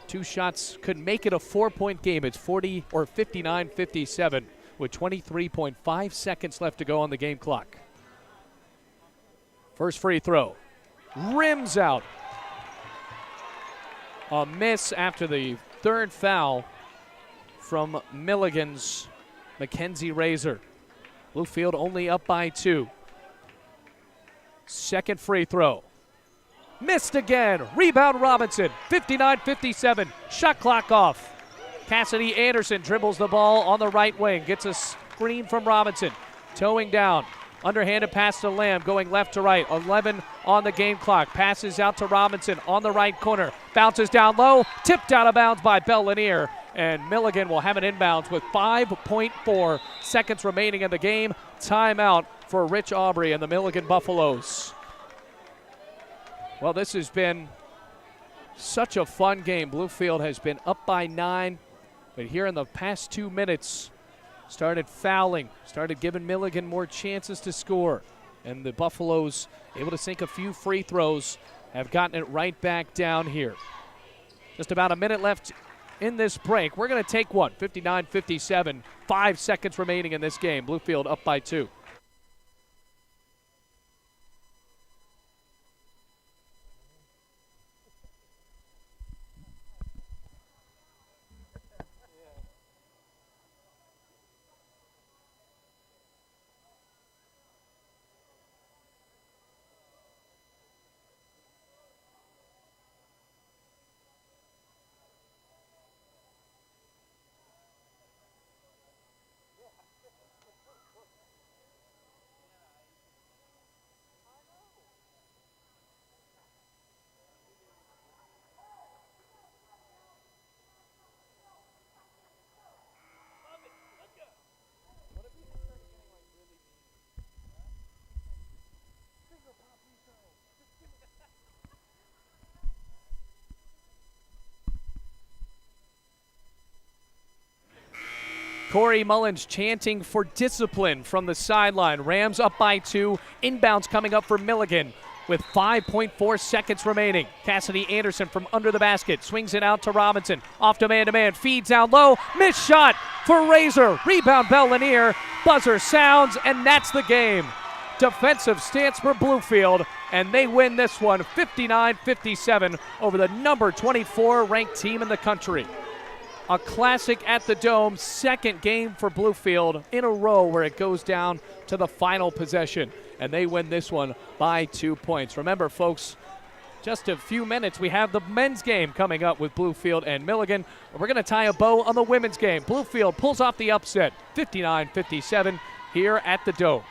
2 shots could make it a 4-point game. It's 59-57 with 23.5 seconds left to go on the game clock. First free throw. Rims out. A miss after the 3rd foul from Milligan's Mackenzie Razor. Bluefield only up by 2. Second free throw. Missed again. Rebound Robinson. 59-57. Shot clock off. Cassidy Anderson dribbles the ball on the right wing. Gets a screen from Robinson. Towing down. Underhanded pass to Lamb. Going left to right. 11 on the game clock. Passes out to Robinson on the right corner. Bounces down low. Tipped out of bounds by Bell Lanier. And Milligan will have an inbounds with 5.4 seconds remaining in the game. Timeout for Rich Aubrey and the Milligan Buffaloes. Well, this has been such a fun game. Bluefield has been up by 9, but here in the past 2 minutes, started fouling, started giving Milligan more chances to score. And the Buffaloes, able to sink a few free throws, have gotten it right back down here. Just about a minute left in this break. We're going to take one, 59-57, 5 seconds remaining in this game. Bluefield up by 2. Corey Mullins chanting for discipline from the sideline. Rams up by 2. Inbounds coming up for Milligan with 5.4 seconds remaining. Cassidy Anderson from under the basket. Swings it out to Robinson. Off to man-to-man. Feeds down low. Missed shot for Razor. Rebound Bell Lanier. Buzzer sounds, and that's the game. Defensive stance for Bluefield, and they win this one 59-57 over the number 24 ranked team in the country. A classic at the Dome, 2nd game for Bluefield in a row where it goes down to the final possession. And they win this one by 2 points. Remember, folks, just a few minutes, we have the men's game coming up with Bluefield and Milligan. We're going to tie a bow on the women's game. Bluefield pulls off the upset, 59-57 here at the Dome.